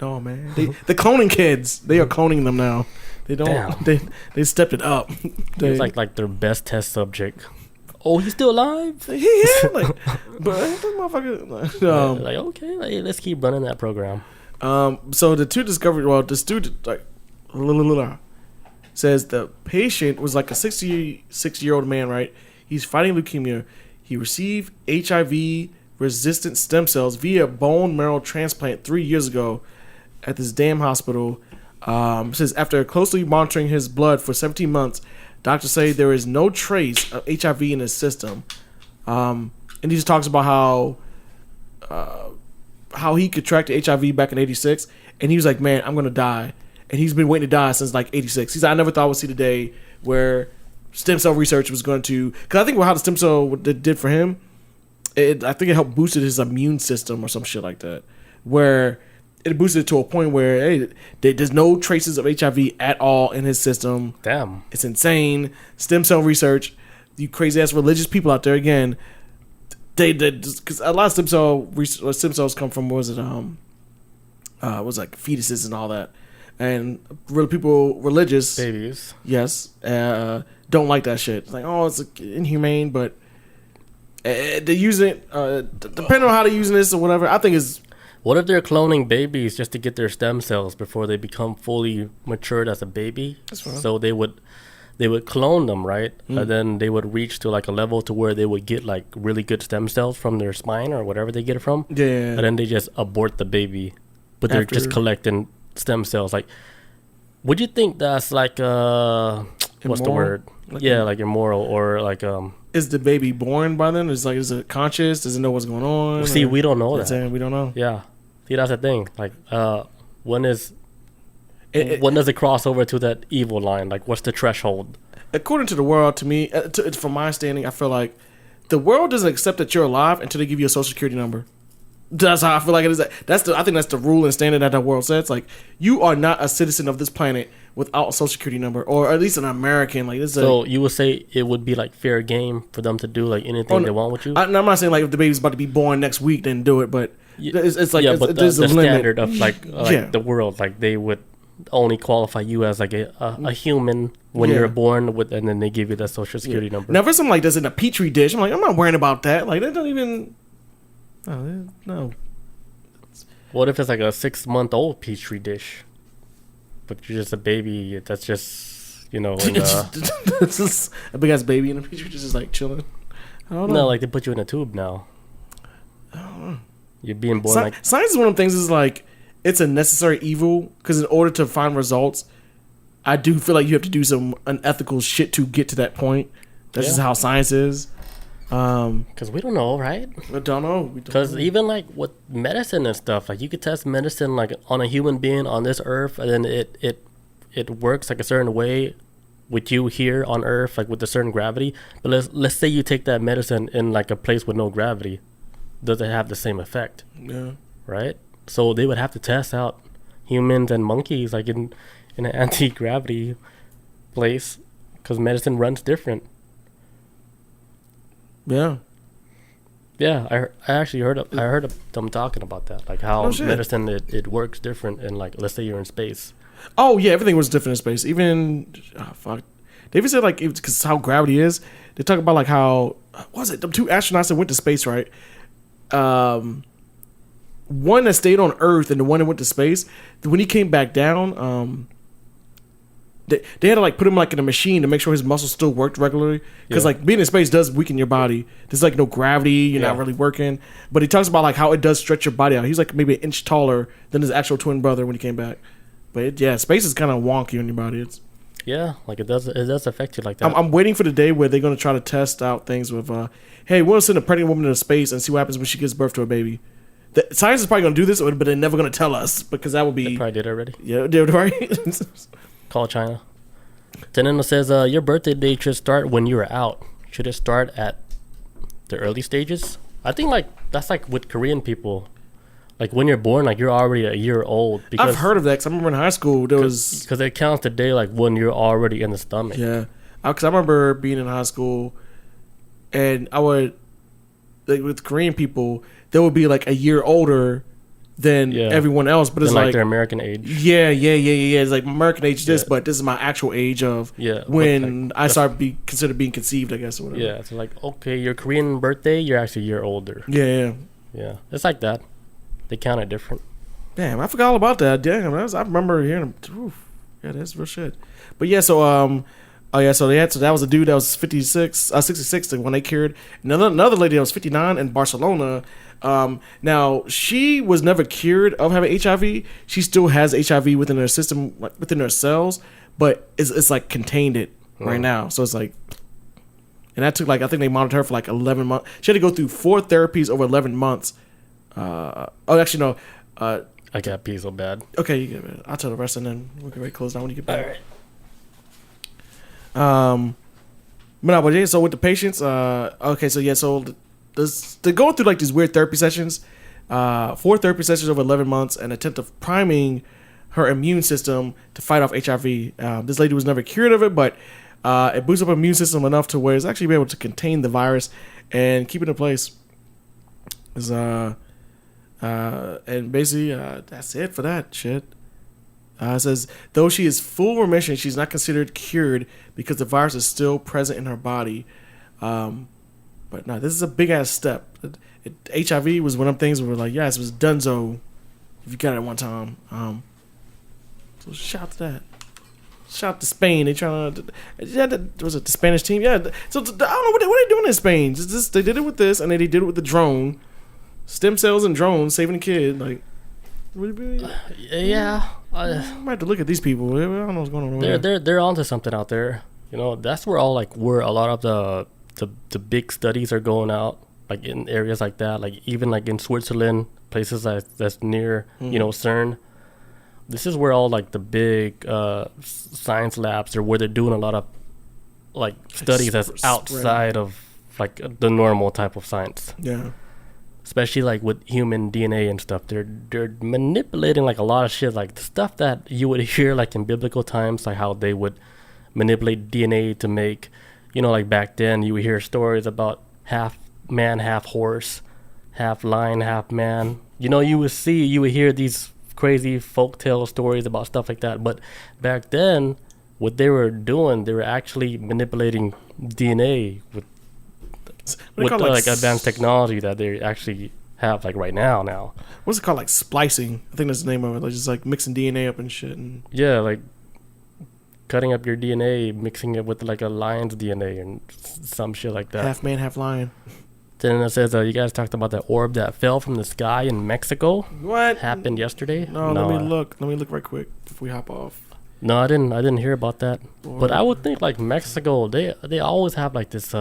No, man. The cloning kids. They are cloning them now. They don't. Damn. They stepped it up. It's like their best test subject. Oh, he's still alive? Yeah, like, but that motherfucker. Like, okay, let's keep running that program. So the 2 discovered. Well, the student says the patient was like a 66-year-old man, right? He's fighting leukemia. He received HIV-resistant stem cells via bone marrow transplant 3 years ago at this damn hospital. Says after closely monitoring his blood for 17 months, doctors say there is no trace of HIV in his system. And he just talks about how he contracted HIV back in '86, and he was like, "Man, I'm gonna die," and he's been waiting to die since like '86. He's like, "I never thought I would see the day where stem cell research was going to," because I think how the stem cell did for him, I think it helped boosted his immune system or some shit like that, where it boosted it to a point where hey, there's no traces of HIV at all in his system. Damn, it's insane. Stem cell research, you crazy ass religious people out there again. They because a lot of stem cells come from was like fetuses and all that, and real people religious babies, yes, don't like that shit. It's like, oh, it's inhumane, but they use it depending on how they're using this or whatever. I think is. What if they're cloning babies just to get their stem cells before they become fully matured as a baby? That's fine. So they would clone them, right? And then they would reach to like a level to where they would get like really good stem cells from their spine or whatever they get it from. Yeah. And then they just abort the baby, but they're just collecting stem cells. Like, would you think that's like what's the word? Like immoral or like Is the baby born by then? Is it conscious? Does it know what's going on? See, we don't know that. We don't know. Yeah. See, that's the thing. Like, when does it cross over to that evil line? Like, what's the threshold? According to the world, to me, from my understanding, I feel like the world doesn't accept that you're alive until they give you a social security number. That's how I feel like it is. I think that's the rule and standard that the world sets. Like, you are not a citizen of this planet without a social security number, or at least an American. Like this. So you would say it would be like fair game for them to do like anything they want with you? I'm not saying like if the baby's about to be born next week, then do it. But it's like but there's the a limit. standard of like the world, like they would only qualify you as like a human when you're born with, and then they give you that social security number. Now, if it's something like this in a petri dish, I'm like, I'm not worrying about that. Like that don't even. No. What if it's like a 6-month-old petri dish, but you're just a baby? That's just it's just a big ass baby in a petri dish just like chilling. I don't know. No, like they put you in a tube now. I don't know. You're being born like science is one of the things. Is like it's a necessary evil because in order to find results, I do feel like you have to do some unethical shit to get to that point. That's just how science is. Because we don't know, right? We don't know. Because even like with medicine and stuff, like you could test medicine like on a human being on this earth, and then it works like a certain way with you here on earth, like with a certain gravity. But let's say you take that medicine in like a place with no gravity, does it have the same effect? Yeah. Right. So they would have to test out humans and monkeys like in an anti-gravity place because medicine runs different. Yeah. Yeah, I actually heard them talking about that, like how medicine it works different, and like let's say you're in space. Oh yeah, everything was different in space. Even they even said like because how gravity is. They talk about like how what was it? The two astronauts that went to space, right? One that stayed on Earth and the one that went to space. When he came back down, they had to like put him like in a machine to make sure his muscles still worked regularly because like being in space does weaken your body. There's like no gravity, you're not really working. But he talks about like how it does stretch your body out. He's like maybe an inch taller than his actual twin brother when he came back. But space is kind of wonky on your body. Like it does affect you like that. I'm waiting for the day where they're going to try to test out things with hey, we'll send a pregnant woman into space and see what happens when she gives birth to a baby. Science is probably going to do this, but they're never going to tell us because that would be... They probably did already. Yeah, they did, right? Call China. Teneno says, your birthday date should start when you are out. Should it start at the early stages? I think like that's like with Korean people. Like when you're born, like you're already a year old. Because, I've heard of that because I remember in high school there was... Because it counts the day like when you're already in the stomach. Yeah. Because I remember being in high school and I would... Like with Korean people, they would be like a year older than everyone else, but it's like their American age. Yeah. It's like American age but this is my actual age of when like, I start considered being conceived, I guess, or whatever. Yeah, it's like okay, your Korean birthday, you're actually a year older. Yeah. It's like that. They count it different. Damn, I forgot all about that. Damn, I remember hearing them. Yeah, that's real shit. But yeah, so Oh yeah, so that was a dude that was 66 when they cured another lady that was 59 in Barcelona. Now she was never cured of having HIV. She still has HIV within her system, like within her cells, but it's like contained it right now. So it's like, and that took like, I think they monitored her for like 11 months. She had to go through 4 therapies over 11 months. Actually no. I got pee so bad. Okay, you get it. I'll tell the rest and then we'll get ready to close down when you get back. All right. But yeah, so with the patients, okay, so yeah, so they're going through like these weird therapy sessions, 4 therapy sessions over 11 months, an attempt of priming her immune system to fight off HIV. This lady was never cured of it, but it boosts up her immune system enough to where it's actually be able to contain the virus and keep it in place. And basically, that's it for that shit. It says, though she is full remission, she's not considered cured because the virus is still present in her body. But no, this is a big ass step. HIV was one of them things where we're like, yes, it was dunzo if you got it one time. So shout to that. Shout to Spain. They trying to. Was it the Spanish team? Yeah. So I don't know what they doing in Spain. Just, they did it with this, and then they did it with the drone. Stem cells and drones saving a kid. Like, yeah. I might have to look at these people. I don't know what's going on over there. They're onto something out there. You know, that's where all like where a lot of the big studies are going out, like in areas like that, like even like in Switzerland, places that's near you know CERN. This is where all like the big science labs are, where they're doing a lot of like studies that's outside of like the normal type of science. Yeah. Especially like with human DNA and stuff, they're manipulating like a lot of shit, like the stuff that you would hear like in biblical times, like how they would manipulate DNA to make, you know, like back then you would hear stories about half man, half horse, half lion, half man. You know, you would hear these crazy folktale stories about stuff like that. But back then, what they were doing, they were actually manipulating DNA with like advanced technology that they actually have like right now. What's it called? Like splicing. I think that's the name of it. Like just like mixing DNA up and shit. And yeah, like cutting up your DNA, mixing it with like a lion's DNA and some shit like that. Half man, half lion. Then it says you guys talked about that orb that fell from the sky in Mexico. What happened yesterday? No, let me look. Let me look right quick before we hop off. No, I didn't hear about that. But I would think like Mexico, they always have like this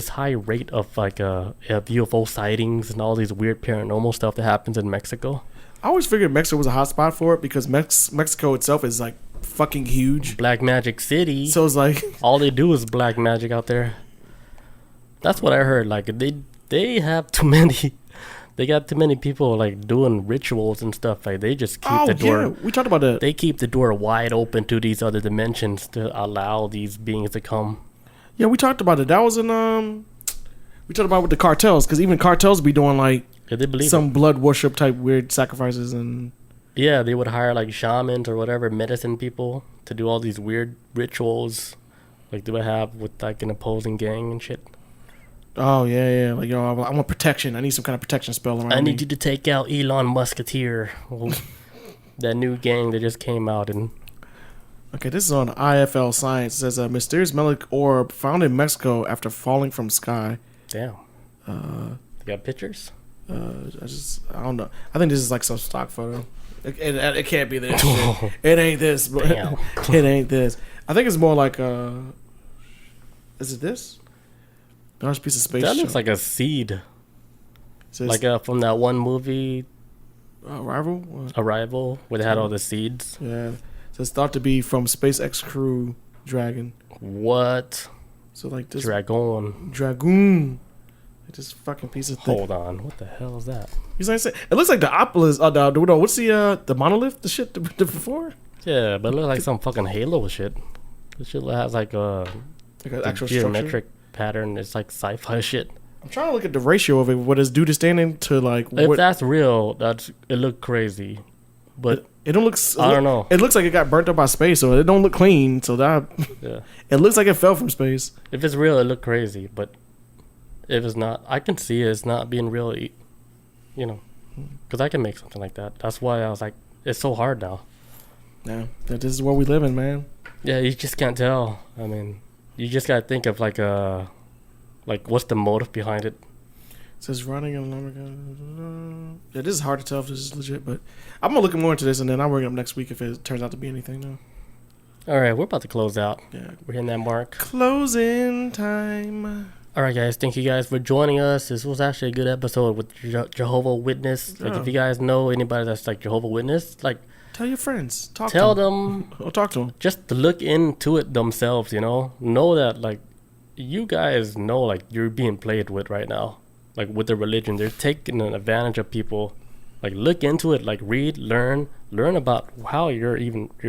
high rate of like UFO sightings and all these weird paranormal stuff that happens in Mexico. I always figured Mexico was a hot spot for it because Mexico itself is like fucking huge. Black Magic City. So it's like all they do is black magic out there. That's what I heard. Like they have too many. They got too many people like doing rituals and stuff. Like they just keep the door. Yeah, we talked about that. They keep the door wide open to these other dimensions to allow these beings to come. Yeah, we talked about it. That was in we talked about with the cartels, because even cartels be doing like some blood worship type weird sacrifices and. Yeah, they would hire like shamans or whatever medicine people to do all these weird rituals, like they would have with like an opposing gang and shit. Oh yeah. Like yo, I want protection. I need some kind of protection spell around me. I need you to take out Elon Musketeer, that new gang that just came out and. Okay, this is on IFL Science. It says a mysterious metallic orb found in Mexico after falling from sky. Damn. You got pictures? I don't know. I think this is like some stock photo. It can't be this shit. It ain't this. Damn. It ain't this. I think it's more like is it this? Large piece of space. That looks like a seed. Like from that one movie. Arrival, where they had all the seeds. Yeah. So it's thought to be from SpaceX crew Dragon. What? So like this Dragoon. Like this fucking piece of thing. Hold on, what the hell is that? It looks like the Opolis. What's the monolith? The shit before? Yeah, but it looks like some fucking Halo shit. This shit has like an actual geometric pattern. It's like sci-fi shit. I'm trying to look at the ratio of it. What is dude is standing to like? If that's real, it look crazy. But it don't look. I don't know. It looks like it got burnt up by space, so it don't look clean. So that yeah, it looks like it fell from space. If it's real, it look crazy. But if it's not, I can see it's not being real. You know, because I can make something like that. That's why I was like, it's so hard now. Yeah, this is where we live in, man. Yeah, you just can't tell. I mean, you just gotta think of like what's the motive behind it. It says running and yeah, this is hard to tell if this is legit, but I'm gonna look more into this and then I'll bring it up next week if it turns out to be anything though. All right, we're about to close out. Yeah. We're hitting that mark. Closing time. All right, guys. Thank you guys for joining us. This was actually a good episode with Jehovah Witness. Like, Yeah. if you guys know anybody that's like Jehovah Witness, like, Tell your friends. tell them Or talk to them. just to look into it themselves. Know that like you guys know like you're being played with right now. Like with the religion, they're taking an advantage of people. Like look into it. Like read, learn about how your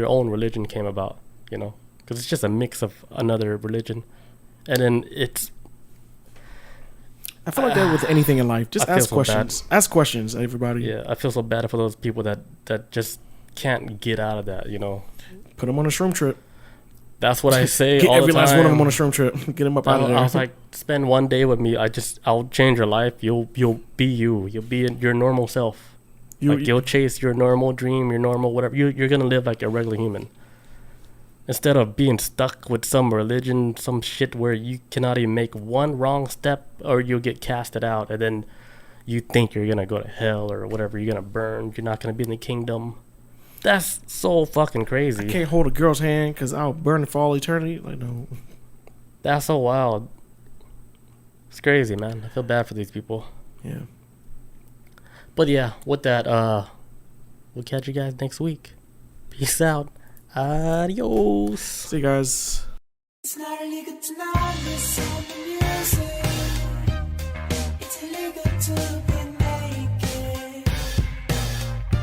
own religion came about. Because it's just a mix of another religion, and then it's. I feel like that with anything in life. Just I feel ask so questions. Ask questions, everybody. Yeah, I feel so bad for those people that just can't get out of that. Put them on a shroom trip. That's what I say Get all every the time. last one of them on a shroom trip. Get them up out of there. I was like, spend one day with me. I'll change your life. You'll be you. You'll be your normal self. You'll chase your normal dream, your normal whatever. You're gonna live like a regular human. Instead of being stuck with some religion, some shit where you cannot even make one wrong step or you'll get casted out, and then you think you're gonna go to hell or whatever. You're gonna burn. You're not gonna be in the kingdom. That's so fucking crazy. I can't hold a girl's hand because I'll burn for all eternity. Like, no. That's so wild. It's crazy, man. I feel bad for these people. Yeah. But yeah, with that, we'll catch you guys next week. Peace out. Adios. See you guys. It's not illegal to not listen to music. It's illegal to